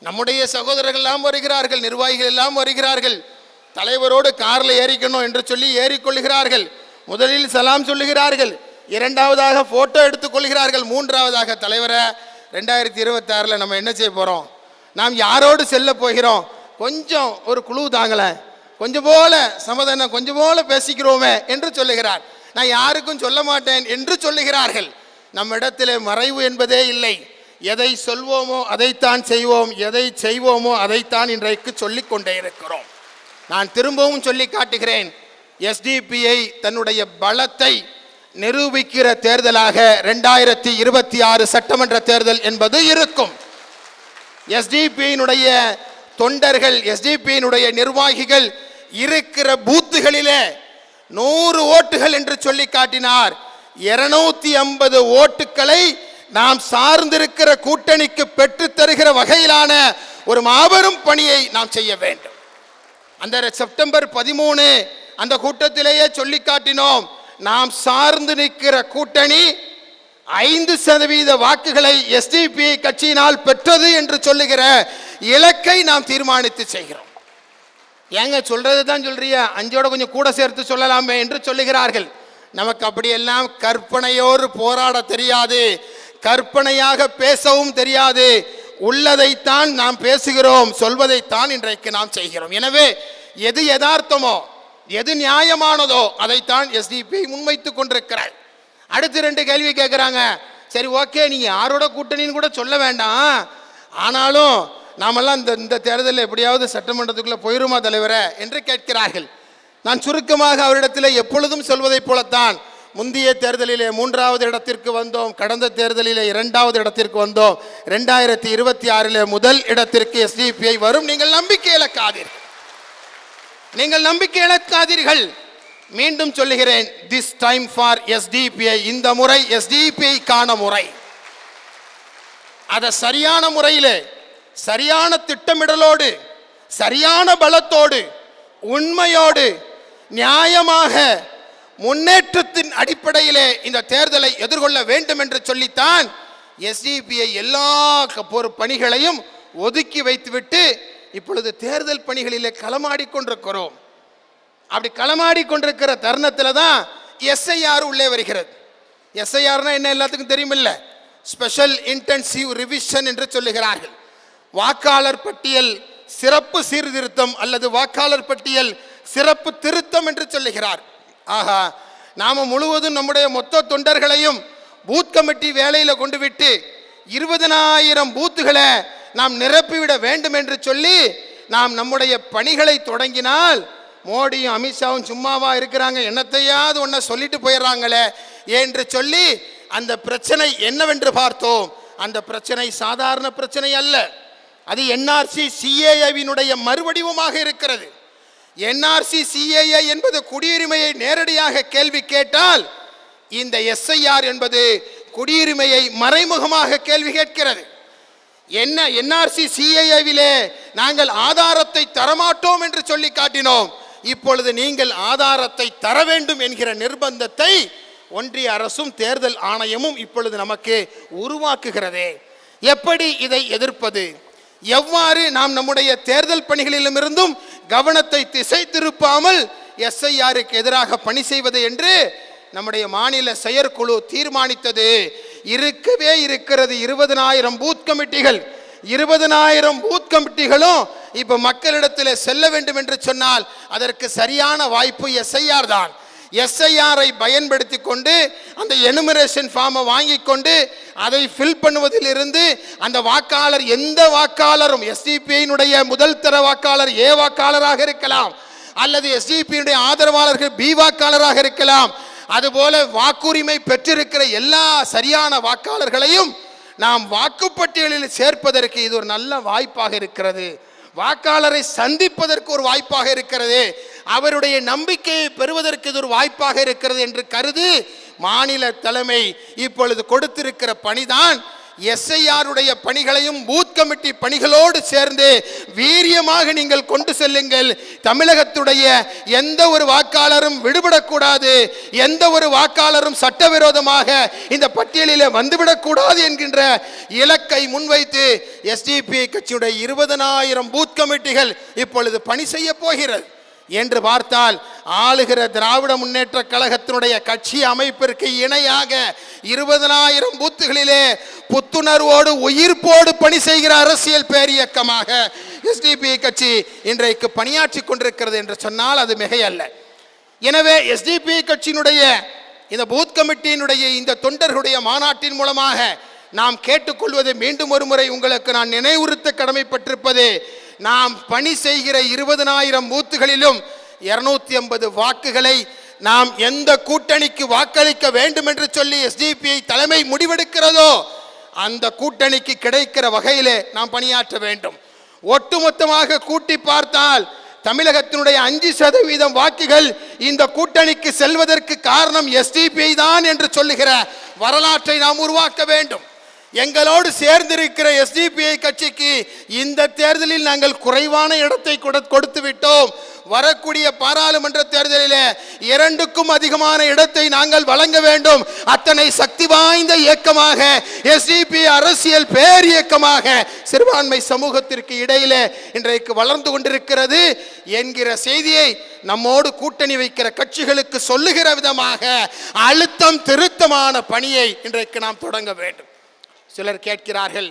நம்முடைய சகோதரர்கள் எல்லாம் வருகிறார்கள், நிர்வாகிகள் எல்லாம் வருகிறார்கள். தலைவரோடு காரில் ஏறிக்கணும் என்று சொல்லி ஏறிக்கொள்கிறார்கள். முதலில் சலாம் சொல்லுகிறார்கள், இரண்டாவதாக போட்டோ எடுத்துக்கொள்கிறார்கள், மூன்றாவதாக தலைவரை 2026 நம்ம என்ன செய்ய போகிறோம், நாம் யாரோடு செல்ல போகிறோம், கொஞ்சம் ஒரு குழு தாங்களே, கொஞ்சம் போல சமாதானம், கொஞ்சம் போல பேசிக்கிறோமே என்று சொல்லுகிறார். நான் யாருக்கும் சொல்ல மாட்டேன் என்று சொல்லுகிறார்கள். நம்ம இடத்திலே மறைவு என்பதே இல்லை. எதை சொல்வோமோ அதைத்தான் செய்வோம், எதை செய்வோமோ அதைத்தான் இன்றைக்கு சொல்லிக் கொண்டே இருக்கிறோம். நான் திரும்பவும் சொல்லி காட்டுகிறேன், எஸ்டிபிஐ தன்னுடைய பலத்தை நிரூபிக்கிற தேர்தலாக 2026 சட்டமன்ற தேர்தல் என்பது இருக்கும். எஸ்டிபியினுடைய தொண்டர்கள், எஸ்டிபியினுடைய நிர்வாகிகள் இருக்கிற பூத்துகளிலே 100 ஓட்டுகள் என்று சொல்லி காட்டினார். 250 ஓட்டுகளை நாம் சார்ந்திருக்கிற கூட்டணிக்கு பெற்று தருகிற வகையிலான ஒரு மாபெரும் பணியை நாம் செய்ய வேண்டும். அந்த செப்டம்பர் 13 அந்த கூட்டத்திலேயே சொல்லி காட்டினோம். நாம் சார்ந்து நிற்கிற கூட்டணி 5% வாக்குகளை எஸ்டிபிஐ கட்சியினால் பெற்றது என்று சொல்லுகிற இலக்கை நாம் தீர்மானித்து செய்கிறோம். ஏங்க சொல்றது தான் சொல்றிய, 5ஓட கொஞ்சம் கூட சேர்த்து சொல்லலாமே என்று சொல்லுகிறார்கள். நமக்கு அப்படியெல்லாம் கற்பனையோடு போராட தெரியாது, கற்பனையாக பேசவும் தெரியாது. உள்ளதைத்தான் நாம் பேசுகிறோம், சொல்வதைத்தான் இன்றைக்கு நாம் செய்கிறோம். எனவே எது யதார்த்தமோ எது நியாயமானதோ அதைத்தான் எஸ்டிபி முன்வைத்துக் கொண்டிருக்கிறார். அடுத்து 2 கேள்வி கேட்கிறாங்க. சரி, ஓகே, நீங்க யாரோட கூட்டணின்னு கூட சொல்ல வேண்டாம், ஆனாலும் நாமெல்லாம் இந்த தேர்தலில் எப்படியாவது சட்டமன்றத்துக்குள்ள போயிருமா தலைவரே என்று கேட்கிறார்கள். நான் சுருக்கமாக அவரிடத்தில் எப்பொழுதும் சொல்வதைப் போலத்தான், முந்தைய தேர்தலிலே 3வது இடத்திற்கு வந்தோம், கடந்த தேர்தலிலே 2வது இடத்திற்கு வந்தோம், 2026 முதல் இடத்திற்கு எஸ்டிபிஐ வரும். நீங்கள் நம்பிக்கை இழக்காதீர்கள், நீங்கள் நம்பிக்கை இழக்காதீர்கள். மீண்டும் சொல்லுகிறேன், திஸ் டைம் ஃபார் எஸ்டிபிஐ, இந்த முறை எஸ்டிபிஐ காண முறை. அதை சரியான முறையிலே, சரியான திட்டமிடலோடு, சரியான பலத்தோடு, உண்மையோடு, நியாயமாக, முன்னேற்றத்தின் அடிப்படையிலே இந்த தேர்தலை எதிர்கொள்ள வேண்டும் என்று சொல்லித்தான் எஸ்டிபிஐ எல்லா பணிகளையும் ஒதுக்கி வைத்துவிட்டு இப்பொழுது தேர்தல் பணிகளிலே களமாடி கொண்டிருக்கிறோம். அப்படி களமாடி கொண்டிருக்கிற தருணத்தில் தான் எஸ்ஐஆர் உள்ளே வருகிறது. எஸ்ஐஆர்னா என்ன எல்லாத்துக்கும் தெரியுமில்ல, ஸ்பெஷல் இன்டென்சிவ் ரிவிஷன் என்று சொல்லுகிறார்கள். வாக்காளர் பட்டியல் சிறப்பு சீர்திருத்தம் அல்லது வாக்காளர் பட்டியல் சிறப்பு திருத்தம் என்று சொல்லுகிறார். ஆகா, நாம முழுவதும் நம்முடைய மொத்த தொண்டர்களையும் பூத் கமிட்டி வேலையில கொண்டு விட்டு 20,000 பூத்துகளை நாம் நிரப்பிவிட வேண்டும் என்று சொல்லி நாம் நம்முடைய பணிகளை தொடங்கினால், மோடியும் அமித்ஷாவும் சும்மாவா இருக்கிறாங்க, என்னத்தையாவது ஒன்ன சொல்லிட்டு போயிடுறாங்களே என்று சொல்லி அந்த பிரச்சனை என்னவென்று பார்த்தோம். அந்த பிரச்சனை சாதாரண பிரச்சனை அல்ல, அது என்ஆர்சி சிஏஏவினுடைய மறுவடிவமாக இருக்கிறது. என்ஆர்சி சிஏஏ என்பது குடியுரிமையை நேரடியாக கேள்வி கேட்டால், இந்த எஸ்ஐஆர் என்பது குடியுரிமையை மறைமுகமாக கேள்வி கேட்கிறது. என்ன என்ஆர்சி சிஏஏவிலே நாங்கள் ஆதாரத்தை தரமாட்டோம் என்று சொல்லி காட்டினோம். இப்பொழுது நீங்கள் ஆதாரத்தை தர வேண்டும் என்கிற நிர்பந்தத்தை ஒன்றிய அரசும் தேர்தல் ஆணையமும் இப்பொழுது நமக்கு உருவாக்குகிறதே. எப்படி இதை எதிர்ப்பது, எவ்வாறு நாம் நம்முடைய தேர்தல் பணிகளிலுமிருந்தும் கவனத்தை திசை திருப்பாமல் எஸ்ஐஆருக்கு எதிராக பணி செய்வது என்று நம்முடைய மாநில செயற்குழு தீர்மானித்தது. இருக்கவே இருக்கிறது 20,000 பூத் கமிட்டிகள். 20,000 பூத் கமிட்டிகளும் இப்ப மக்களிடத்தில் செல்ல வேண்டும் என்று சொன்னால் அதற்கு சரியான வாய்ப்பு எஸ்ஐஆர் தான். எஸ்ஐஆரை பயன்படுத்தி கொண்டு அந்த எனுமரேஷன் ஃபார்மை வாங்கி கொண்டு அதை ஃபில் பண்ணுவதில் இருந்து அந்த வாக்காளர், எந்த வாக்காளரும், எஸ்டிபிஐனுடைய முதல் தர வாக்காளர் ஏ வாக்காளராக இருக்கலாம், அல்லது எஸ்டிபிஐனுடைய ஆதரவாளர்கள் பி வாக்காளராக இருக்கலாம், அதுபோல வாக்குரிமை பெற்றிருக்கிற எல்லா சரியான வாக்காளர்களையும் நாம் வாக்குப்பட்டியலில் சேர்ப்பதற்கு இது ஒரு நல்ல வாய்ப்பாக இருக்கிறது. வாக்காளரை சந்திப்பதற்கு ஒரு வாய்ப்பாக இருக்கிறது, அவருடைய நம்பிக்கையை பெறுவதற்கு இது ஒரு வாய்ப்பாக இருக்கிறது என்று கருதி மாநில தலைமை இப்பொழுது கொடுத்திருக்கிற பணிதான் எஸ்ஐஆருடைய பணிகளையும் பூத் கமிட்டி பணிகளோடு சேர்ந்து வீரியமாக நீங்கள் கொண்டு செல்லுங்கள். தமிழகத்துடைய எந்த ஒரு வாக்காளரும் விடுபடக்கூடாது, எந்த ஒரு வாக்காளரும் சட்டவிரோதமாக இந்த பட்டியலில் வந்துவிடக்கூடாது என்கின்ற இலக்கை முன்வைத்து எஸ்டிபி கட்சியுடைய 20,000 பூத் கமிட்டிகள் இப்பொழுது பணி செய்ய போகிறது என்று பார்த்தால், ஆளுகிற திராவிட முன்னேற்ற கழகத்தினுடைய கட்சி அமைப்பிற்கு இணையாக 20,000 பூத்துகளிலே புத்துணர்வோடு உயிர்ப்போடு பணி செய்கிற அரசியல் பேரியக்கமாக எஸ்டிபி கட்சி இன்றைக்கு பணியாற்றி கொண்டிருக்கிறது என்று சொன்னால் அது மிகையல்ல. எனவே எஸ்டிபி கட்சியினுடைய இந்த பூத் கமிட்டியினுடைய இந்த தொண்டர்களுடைய மாநாட்டின் மூலமாக நாம் கேட்டுக்கொள்வது, மீண்டும் ஒரு முறை உங்களுக்கு நான் நினைவுறுத்த கடமைப்பட்டிருப்பது, நாம் பணி செய்கிற 20,000 பூத்துகளிலும் 250 வாக்குகளை நாம் எந்த கூட்டணிக்கு வாக்களிக்க வேண்டும் என்று சொல்லி எஸ்டிபிஐ தலைமை முடிவெடுக்கிறதோ அந்த கூட்டணிக்கு கிடைக்கிற வகையிலே நாம் பணியாற்ற வேண்டும். ஒட்டுமொத்தமாக கூட்டி பார்த்தால் தமிழகத்தினுடைய 5% வாக்குகள் இந்த கூட்டணிக்கு செல்வதற்கு காரணம் எஸ்டிபிஐ தான் என்று சொல்லுகிற வரலாற்றை நாம் உருவாக்க வேண்டும். எங்களோடு சேர்ந்திருக்கிற எஸ்டிபிஐ கட்சிக்கு இந்த தேர்தலில் நாங்கள் குறைவான இடத்தை கொடுத்து விட்டோம். வரக்கூடிய பாராளுமன்ற தேர்தலில் 2க்கும் அதிகமான இடத்தை நாங்கள் வழங்க வேண்டும். அத்தனை சக்தி வாய்ந்த இயக்கமாக எஸ்டிபிஐ அரசியல் பேர் இயக்கமாக சிறுபான்மை சமூகத்திற்கு இடையில இன்றைக்கு வளர்ந்து கொண்டிருக்கிறது என்கிற செய்தியை நம்மோடு கூட்டணி வைக்கிற கட்சிகளுக்கு சொல்லுகிற விதமாக அழுத்தம் திருத்தமான பணியை இன்றைக்கு நாம் தொடங்க வேண்டும். சிலர் கேட்கிறார்கள்,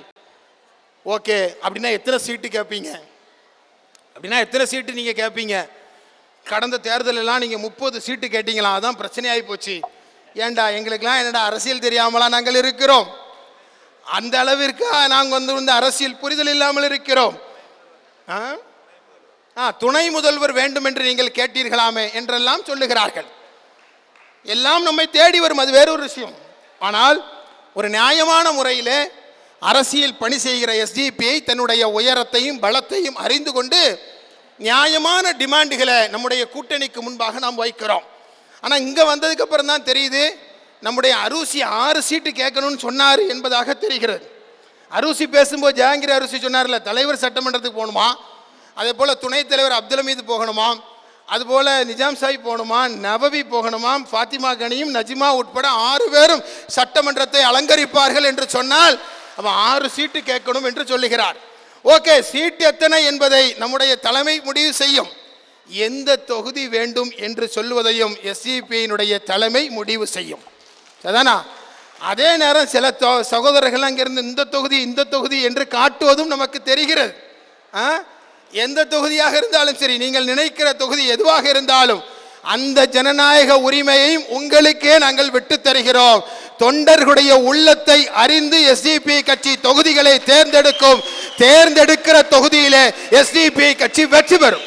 ஓகே அப்படின்னா எத்தனை சீட்டு கேட்பீங்க? அப்படின்னா எத்தனை சீட்டு நீங்கள் கேட்பீங்க? கடந்த தேர்தலெல்லாம் நீங்கள் 30 சீட்டு கேட்டீங்களா? அதான் பிரச்சனையாகி போச்சு. ஏண்டா எங்களுக்கெல்லாம் என்னடா அரசியல் தெரியாமலாம் நாங்கள் இருக்கிறோம்? அந்த அளவிற்கு நாங்கள் வந்து அரசியல் புரிதல் இல்லாமல் இருக்கிறோம். துணை முதல்வர் வேண்டும் என்று நீங்கள் கேட்டீர்களாமே என்றெல்லாம் சொல்லுகிறார்கள். எல்லாம் நம்மை தேடி வரும், அது வேறொரு விஷயம். ஆனால் ஒரு நியாயமான முறையில் அரசியல் பணி செய்கிற எஸ்டிபிஐ தன்னுடைய உயரத்தையும் பலத்தையும் அறிந்து கொண்டு நியாயமான டிமாண்டுகளை நம்முடைய கூட்டணிக்கு முன்பாக நாம் வைக்கிறோம். ஆனால் இங்கே வந்ததுக்கு அப்புறம் தான் தெரியுது, நம்முடைய அரூசி 6 சீட்டு கேட்கணும்னு சொன்னார் என்பதாக தெரிகிறது. அரூசி பேசும்போது ஜஹாங்கீர் அரூசி சொன்னார்ல, தலைவர் சட்டமன்றத்துக்கு போகணுமா, அதே போல் துணைத் தலைவர் அப்துல் ஹமீது போகணுமா, அதுபோல் நிஜாம் சாஹிப் போகணுமா, நவவி போகணுமா, ஃபாத்திமா கனியும் நஜிமா உட்பட 6 பேரும் சட்டமன்றத்தை அலங்கரிப்பார்கள் என்று சொன்னால் அவன் 6 சீட்டு கேட்கணும் என்று சொல்லுகிறார். ஓகே, சீட்டு எத்தனை என்பதை நம்முடைய தலைமை முடிவு செய்யும். எந்த தொகுதி வேண்டும் என்று சொல்லுவதையும் எஸ்டிபிஐனுடைய தலைமை முடிவு செய்யும். சரிதானா? அதே நேரம் சில சகோதரர்கள் அங்கிருந்து இந்த தொகுதி என்று காட்டுவதும் நமக்கு தெரிகிறது. எந்த தொகுதியாக இருந்தாலும் சரி, நீங்கள் நினைக்கிற தொகுதி எதுவாக இருந்தாலும் அந்த ஜனநாயக உரிமையையும் உங்களுக்கே நாங்கள் விட்டு தருகிறோம். தொண்டர்களுடைய உள்ளத்தை அறிந்து எஸ்டிபிஐ கட்சி தொகுதிகளை தேர்ந்தெடுக்கிற தொகுதியிலே எஸ்டிபிஐ கட்சி வெற்றி பெறும்.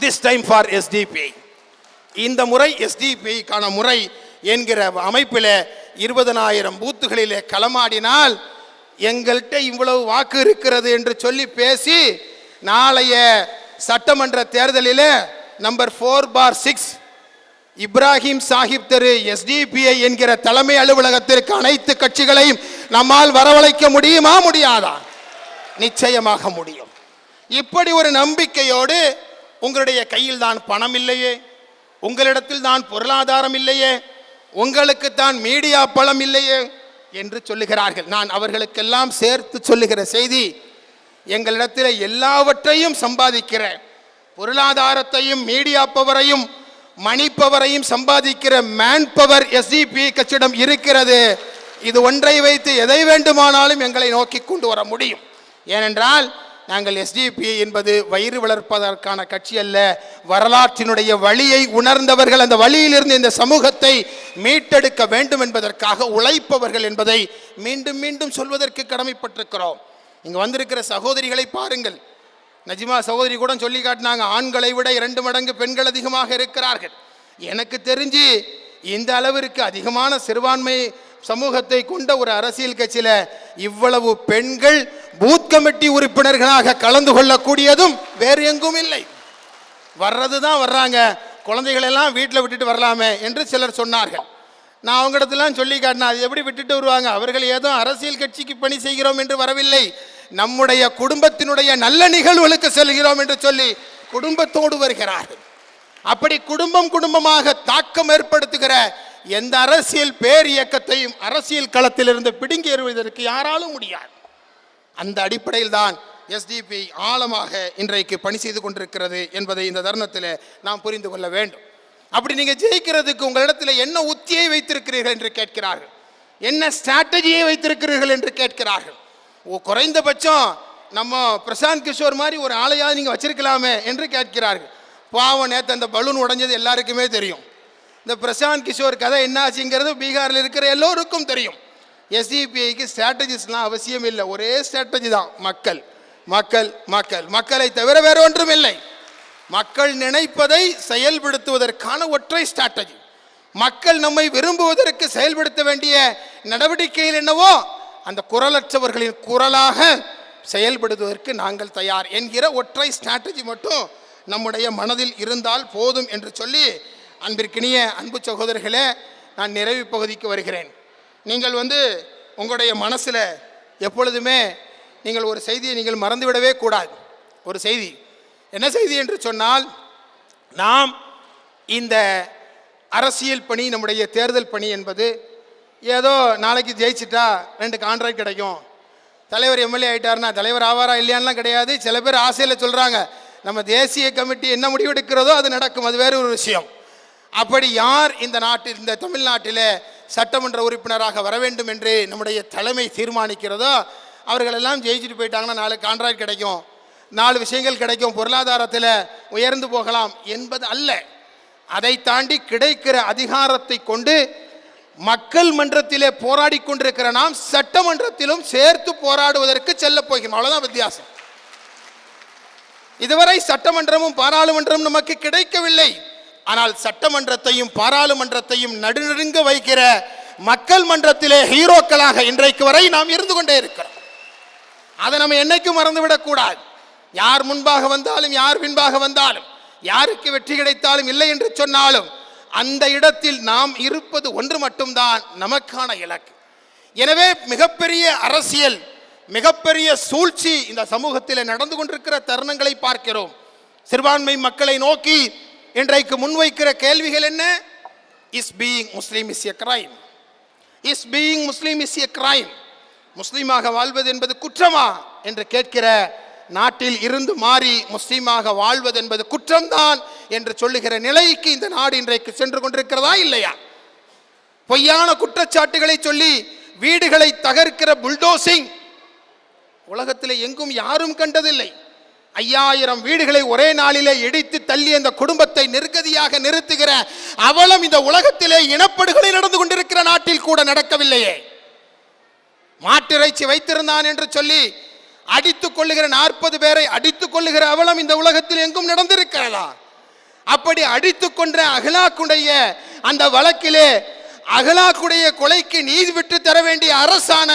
This time for SDPI. இந்த முறை எஸ்டிபிஐக்கான முறை என்கிற அமைப்பில் 20,000 பூத்துகளிலே களமாடினால் எங்கள்கிட்ட இவ்வளவு வாக்கு இருக்கிறது என்று சொல்லி பேசி நாளைய சட்டமன்ற தேர்தலில் நம்பர் 4/6 இப்ராஹிம் சாஹிப் தெரு எஸ்டிபிஐ என்கிற தலைமை அலுவலகத்திற்கு அனைத்து கட்சிகளையும் நம்மால் வரவழைக்க முடியுமா, முடியாதா? நிச்சயமாக முடியும். இப்படி ஒரு நம்பிக்கையோடு உங்களுடைய கையில் தான் பணம் இல்லையே, உங்களிடத்தில் தான் பொருளாதாரம் இல்லையே, உங்களுக்கு தான் மீடியா பலம் இல்லையே என்று சொல்லுகிறார்கள். நான் அவர்களுக்கெல்லாம் சேர்த்து சொல்லுகிற செய்தி, எங்களிடத்தில் எல்லாவற்றையும் சம்பாதிக்கிற பொருளாதாரத்தையும் மீடியா பவரையும் மணி பவரையும் சம்பாதிக்கிற மேன் பவர் எஸ்டிபிஐ கட்சியிடம் இருக்கிறது. இது ஒன்றை வைத்து எதை வேண்டுமானாலும் எங்களை நோக்கி கொண்டு வர முடியும். ஏனென்றால் நாங்கள் எஸ்டிபிஐ என்பது வயிறு வளர்ப்பதற்கான கட்சி அல்ல, வரலாற்றினுடைய வழியை உணர்ந்தவர்கள், அந்த வழியிலிருந்து இந்த சமூகத்தை மீட்டெடுக்க வேண்டும் என்பதற்காக உழைப்பவர்கள் என்பதை மீண்டும் மீண்டும் சொல்வதற்கு கடமைப்பட்டிருக்கிறோம். இங்கே வந்திருக்கிற சகோதரிகளை பாருங்கள். நஜிமா சகோதரி கூட சொல்லி காட்டினாங்க, ஆண்களை விட 2 மடங்கு பெண்கள் அதிகமாக இருக்கிறார்கள். எனக்கு தெரிஞ்சு இந்த அளவிற்கு அதிகமான சிறுபான்மை சமூகத்தை கொண்ட ஒரு அரசியல் கட்சியில் இவ்வளவு பெண்கள் பூத் கமிட்டி உறுப்பினர்களாக கலந்து கொள்ளக்கூடியதும் வேறு எங்கும் இல்லை. வர்றது தான் வர்றாங்க, குழந்தைகளெல்லாம் வீட்டில் விட்டுட்டு வரலாமே என்று சிலர் சொன்னார்கள். நான் அவங்களிடத்துலாம் சொல்லி காட்டினா, அது எப்படி விட்டுட்டு வருவாங்க? அவர்கள் ஏதோ அரசியல் கட்சிக்கு பணி செய்கிறோம் என்று வரவில்லை, நம்முடைய குடும்பத்தினுடைய நல்ல நிகழ்வுகளுக்கு செல்கிறோம் என்று சொல்லி குடும்பத்தோடு வருகிறார்கள். அப்படி குடும்பமாக தாக்கம் ஏற்படுத்துகிற எந்த அரசியல் பேர் இயக்கத்தையும் அரசியல் களத்திலிருந்து பிடுங்கி எறிவதற்கு யாராலும் முடியாது. அந்த அடிப்படையில் தான் எஸ்டிபிஐ ஆழமாக இன்றைக்கு பணி செய்து கொண்டிருக்கிறது என்பதை இந்த தருணத்தில் நாம் புரிந்து கொள்ள வேண்டும். அப்படி நீங்கள் ஜெயிக்கிறதுக்கு உங்களிடத்தில் என்ன உத்தியை வைத்திருக்கிறீர்கள் என்று கேட்கிறார்கள், என்ன ஸ்ட்ராட்டஜியை வைத்திருக்கிறீர்கள் என்று கேட்கிறார்கள். குறைந்தபட்சம் நம்ம பிரசாந்த் கிஷோர் மாதிரி ஒரு ஆளையாவது நீங்கள் வச்சிருக்கலாமே என்று கேட்கிறார்கள். பாவம், நேற்று அந்த பலூன் உடைஞ்சது எல்லாருக்குமே தெரியும். இந்த பிரசாந்த் கிஷோர் கதை என்னாச்சுங்கிறது பீகாரில் இருக்கிற எல்லோருக்கும் தெரியும். எஸ்டிபிஐக்கு ஸ்ட்ராட்டஜிஸ்லாம் அவசியம் இல்லை, ஒரே ஸ்ட்ராட்டஜி தான், மக்கள் மக்கள் மக்கள் மக்களை தவிர வேறு ஒன்றும் இல்லை. மக்கள் நினைப்பதை செயல்படுத்துவதற்கான ஒற்றை ஸ்ட்ராட்டஜி. மக்கள் நம்மை விரும்புவதற்கு செயல்படுத்த வேண்டிய நடவடிக்கைகள் என்னவோ அந்த குரலற்றவர்களின் குரலாக செயல்படுவதற்கு நாங்கள் தயார் என்கிற ஒற்றை ஸ்ட்ராட்டஜி மட்டும் நம்முடைய மனதில் இருந்தால் போதும் என்று சொல்லி, அன்பிற்கினிய அன்பு சகோதரர்களே, நான் நிறைவு பகுதிக்கு வருகிறேன். நீங்கள் உங்களுடைய மனசில் எப்பொழுதுமே நீங்கள் ஒரு செய்தியை நீங்கள் மறந்துவிடவே கூடாது. ஒரு செய்தி, என்ன செய்தி என்று சொன்னால், நாம் இந்த அரசியல் பணி, நம்முடைய தேர்தல் பணி என்பது ஏதோ நாளைக்கு ஜெயிச்சிட்டா 2 கான்ட்ராக்ட் கிடைக்கும், தலைவர் எம்எல்ஏ ஆகிட்டார்னா தலைவர் ஆவாரா இல்லையான்லாம் கிடையாது. சில பேர் ஆசையில் சொல்கிறாங்க, நம்ம தேசிய கமிட்டி என்ன முடிவெடுக்கிறதோ அது நடக்கும், அது வேறு ஒரு விஷயம். அப்படி யார் இந்த நாட்டில், இந்த தமிழ்நாட்டில் சட்டமன்ற உறுப்பினராக வர வேண்டும் என்று நம்முடைய தலைமை தீர்மானிக்கிறதோ அவர்களெல்லாம் ஜெயிச்சுட்டு போயிட்டாங்கன்னா 4 கான்ட்ராக்ட் கிடைக்கும், 4 விஷயங்கள் கிடைக்கும், பொருளாதாரத்தில் உயர்ந்து போகலாம் என்பது அல்ல. அதை தாண்டி கிடைக்கிற அதிகாரத்தை கொண்டு மக்கள் மன்றத்திலே போராடி கொண்டிருக்கிற நாம் சட்டமன்றத்திலும் சேர்த்து போராடுவதற்கு செல்ல போகிறோம். அவ்வளவுதான் வித்தியாசம். இதுவரை சட்டமன்றமும் பாராளுமன்றமும் நமக்கு கிடைக்கவில்லை. ஆனால் சட்டமன்றத்தையும் பாராளுமன்றத்தையும் நடுநடுங்க வைக்கிற மக்கள் மன்றத்திலே ஹீரோக்களாக இன்றைக்கு வரை நாம் இருந்து கொண்டே இருக்கிறோம். அதை நம்ம என்னைக்கும் மறந்துவிடக் கூடாது. யார் முன்பாக வந்தாலும் யார் பின்பாக வந்தாலும், யாருக்கு வெற்றி கிடைத்தாலும் இல்லை என்று சொன்னாலும், அந்த இடத்தில் நாம் இருப்பது ஒன்று மட்டும்தான் நமக்கான இலக்கு. எனவே மிகப்பெரிய அரசியல், மிகப்பெரிய சூழ்ச்சி இந்த சமூகத்தில் நடந்து கொண்டிருக்கிற தருணங்களை பார்க்கிறோம். சிறுபான்மை மக்களை நோக்கி இன்றைக்கு முன்வைக்கிற கேள்விகள் என்ன? Is being Muslim is a crime? Is being Muslim is a crime? முஸ்லீமாக வாழ்வது என்பது குற்றமா என்று கேட்கிற நாட்டில் இருந்து மாறி முஸ்லீமாக வாழ்வது என்பது குற்றம்தான் என்று சொல்லுகிற நிலைக்கு இந்த நாடு இன்றைக்கு சென்று கொண்டிருக்கிறதா இல்லையா? பொய்யான குற்றச்சாட்டுகளை சொல்லி வீடுகளை தகர்க்கிற புல்டோசிங் உலகத்தில் எங்கும் யாரும் கண்டதில்லை. 5000 வீடுகளை ஒரே நாளிலே இடித்து தள்ளி அந்த குடும்பத்தை நிர்கதியாக நிறுத்துகிற அவலம் இந்த உலகத்திலே இனப்படுகொலை நடந்து கொண்டிருக்கிற நாட்டில் கூட நடக்கவில்லையே. மாட்டிறைச்சி வைத்திருந்தான் என்று சொல்லி அடித்துக் கொள்ளுகிற 40 பேரை அடித்துக் கொள்ளுகிற அவலம் இந்த உலகத்தில் எங்கும் நடந்திருக்கிறதா? அப்படி அடித்துக் கொன்ற அகலாக்குடைய அந்த வழக்கிலே அகலாக்குடைய கொலைக்கு நீதி விட்டு தர வேண்டிய அரசான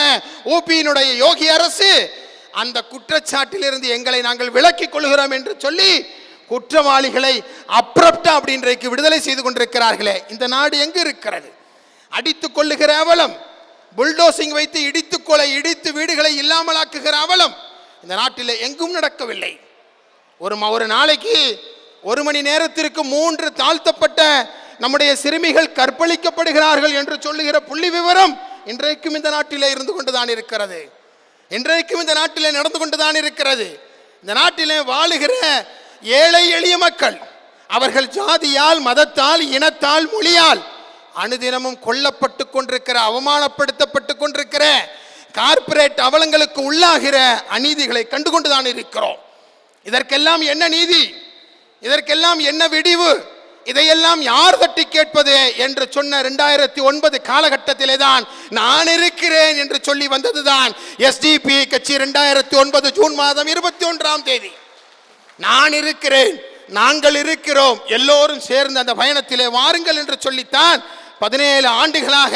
ஊபியினுடைய யோகி அரசு அந்த குற்றச்சாட்டிலிருந்து எங்களை நாங்கள் விலக்கிக் கொள்கிறோம் என்று சொல்லி குற்றவாளிகளை அப்ரப்டா அப்படி இன்றைக்கு விடுதலை செய்து கொண்டிருக்கிறார்களே. இந்த நாடு எங்கு இருக்கிறது? அடித்துக் கொள்ளுகிற அவலம், புல்டோசிங் வைத்து இடித்துக் கொலை, இடித்து வீடுகளை இல்லாமலாக்குகிற அவலம் இந்த நாட்டில் எங்கும் நடக்கவில்லை. ஒரு நாளைக்கு 1 மணி நேரத்திற்கு 3 தாழ்த்தப்பட்ட நம்முடைய சிறுமிகள் கற்பழிக்கப்படுகிறார்கள் என்று சொல்லுகிற புள்ளி விவரம் இன்றைக்கும் இந்த நாட்டிலே இருந்து கொண்டுதான் இருக்கிறது. இன்றைக்கும் இந்த நாட்டிலே நடந்து கொண்டுதான் இருக்கிறது. இந்த நாட்டிலே வாழுகிற ஏழை எளிய மக்கள், அவர்கள் ஜாதியால், மதத்தால், இனத்தால், மொழியால் அனுதினமும் கொல்லப்பட்டு கொண்டிருக்கிற, அவமானப்படுத்தப்பட்டு கொண்டிருக்கிற, கார்ப்பரேட் அவலங்களுக்கு உள்ளாகிற அநீதிகளை கண்டுகொண்டுதான் இருக்கிறோம். இதற்கெல்லாம் என்ன நீதி? இதற்கெல்லாம் என்ன விடிவு? இதையெல்லாம் யார் தட்டி கேட்பது என்று சொன்ன 2009 காலகட்டத்திலே தான் நான் இருக்கிறேன் என்று சொல்லி வந்ததுதான் SDP கட்சி. 2009 ஜூன் மாதம் 21ஆம் தேதி நான் இருக்கிறேன், நாங்கள் இருக்கிறோம், எல்லோரும் சேர்ந்து அந்த பயணத்திலே வாருங்கள் என்று சொல்லித்தான் 17 ஆண்டுகளாக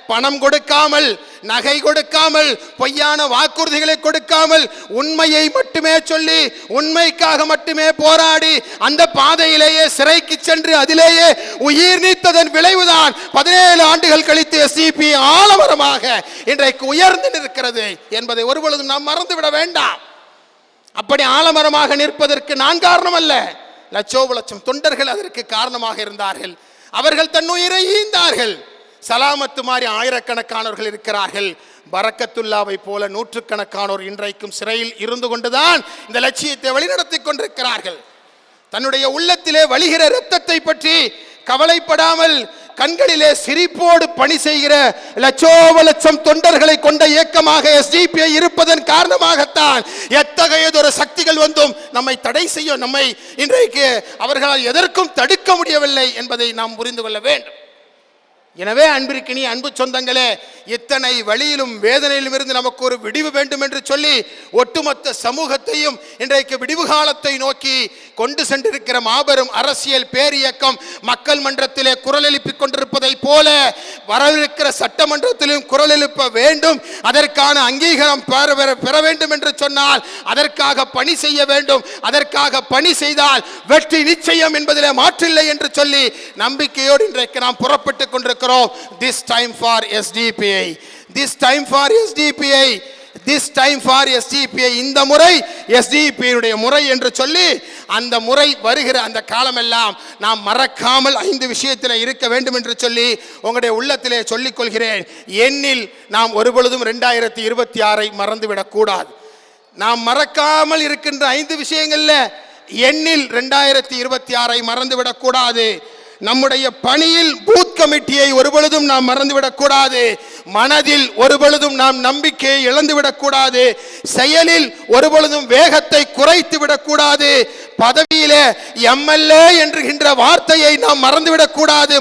பணம் கொடுக்காமல், நகை கொடுக்காமல், பொய்யான வாக்குறுதிகளை கொடுக்காமல், உண்மையை மட்டுமே சொல்லி, உண்மைக்காக மட்டுமே போராடி அந்த பாதையிலேயே சிறைக்கு சென்று அதிலேயே உயிர் நீத்ததன் விளைவுதான் 17 ஆண்டுகள் கழித்து SDP ஆலமரமாக இன்றைக்கு உயர்ந்து நிற்கிறது என்பதை ஒருபொழுதும் நாம் மறந்துவிட வேண்டாம். அப்படி ஆலமரமாக நிற்பதற்கு நான் காரணம் அல்ல, லட்சோப தொண்டர்கள் அதற்கு காரணமாக இருந்தார்கள். அவர்கள் தன்னுயிரை ஈந்தார்கள். சலாமத்து மாதிரி ஆயிரக்கணக்கானவர்கள் இருக்கிறார்கள். பரக்கத்துல்லாவை போல நூற்றுக்கணக்கானோர் இன்றைக்கும் சிறையில் இருந்து கொண்டுதான் இந்த லட்சியத்தை வழிநடத்தி கொண்டிருக்கிறார்கள். தன்னுடைய உள்ளத்திலே வழிகிற இரத்தத்தை பற்றி கவலைப்படாமல் கண்களிலே சிரிப்போடு பணி செய்கிற லட்சோப லட்சம் தொண்டர்களை கொண்ட இயக்கமாக SDP இருப்பதன் காரணமாகத்தான் எத்தகையதொரு சக்திகள் வந்தும் நம்மை தடை செய்ய, நம்மை இன்றைக்கு அவர்களால் எதற்கும் தடுக்க முடியவில்லை என்பதை நாம் புரிந்து கொள்ள வேண்டும். எனவே அன்பிற்கினி அன்பு சொந்தங்களே, இத்தனை வழியிலும் வேதனையிலும் இருந்து நமக்கு ஒரு விடிவு வேண்டும் என்று சொல்லி ஒட்டுமொத்த சமூகத்தையும் இன்றைக்கு விடிவு காலத்தை நோக்கி கொண்டு சென்றிருக்கிற மாபெரும் அரசியல் பேரியக்கம் மக்கள் மன்றத்திலே குரல் எழுப்பிக் கொண்டிருப்பதை போல வரவிருக்கிற சட்டமன்றத்திலும் குரல் எழுப்ப வேண்டும். அதற்கான அங்கீகாரம் பெற வேண்டும் என்று சொன்னால் அதற்காக பணி செய்ய வேண்டும். அதற்காக பணி செய்தால் வெற்றி நிச்சயம் என்பதிலே மாற்றில்லை என்று சொல்லி நம்பிக்கையோடு இன்றைக்கு நாம் புறப்பட்டுக் கொண்டிருக்கிறோம். This time for SDP, this time for SDPI, this time for SDPI, இந்த முறை SDPI உடைய முறை என்று சொல்லி அந்த முறை வருகிற அந்த காலமெல்லாம் நாம் மறக்காமல் 5 விஷயத்தில் இருக்க வேண்டும் என்று சொல்லி உங்களுடைய உள்ளத்திலே சொல்லிக் கொள்கிறேன். எண்ணில் நாம் ஒருபொழுதும் 2026 மறந்துவிடக் கூடாது. நாம் மறக்காமல் இருக்கின்ற 5 விஷயங்கள்ல எண்ணில் 2026 மறந்துவிடக் கூடாது. நம்முடைய பணியில் பூத் கமிட்டியை ஒருபொழுதும் நாம் மறந்துவிடக் கூடாது. மனதில் ஒருபொழுதும் நாம் நம்பிக்கையை இழந்துவிடக் கூடாது. செயலில் ஒருபொழுதும் வேகத்தை குறைத்து விடக்கூடாது. பதவியிலே MLA என்கின்ற வார்த்தையை நாம் மறந்துவிடக் கூடாது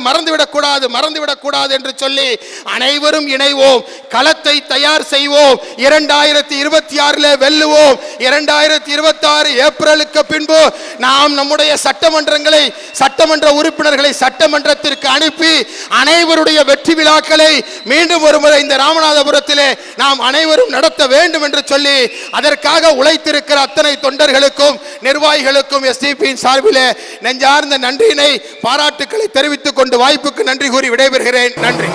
என்று சொல்லி அனைவரும் இணைவோம், களத்தை தயார் செய்வோம். 2026 வெல்லுவோம். 2026 ஏப்ரலுக்கு பின்பு நாம் நம்முடைய சட்டமன்ற உறுப்பினர்களை சட்டமன்றத்திற்கு அனுப்பி அனைவருடைய வெற்றி விழாக்களை மீண்டும் ஒருமுறை இந்த ராமநாதபுரத்திலே நாம் அனைவரும் நடத்த வேண்டும் என்று சொல்லி அதற்காக உழைத்திருக்கிற அத்தனை தொண்டர்களுக்கும் நிர்வாகிகளுக்கும் SDPயின் சார்பிலே நெஞ்சார்ந்த நன்றியினை பாராட்டுக்களை தெரிவித்துக் கொண்டு வாய்ப்புக்கு நன்றி கூறி விடைபெறுகிறேன். நன்றி.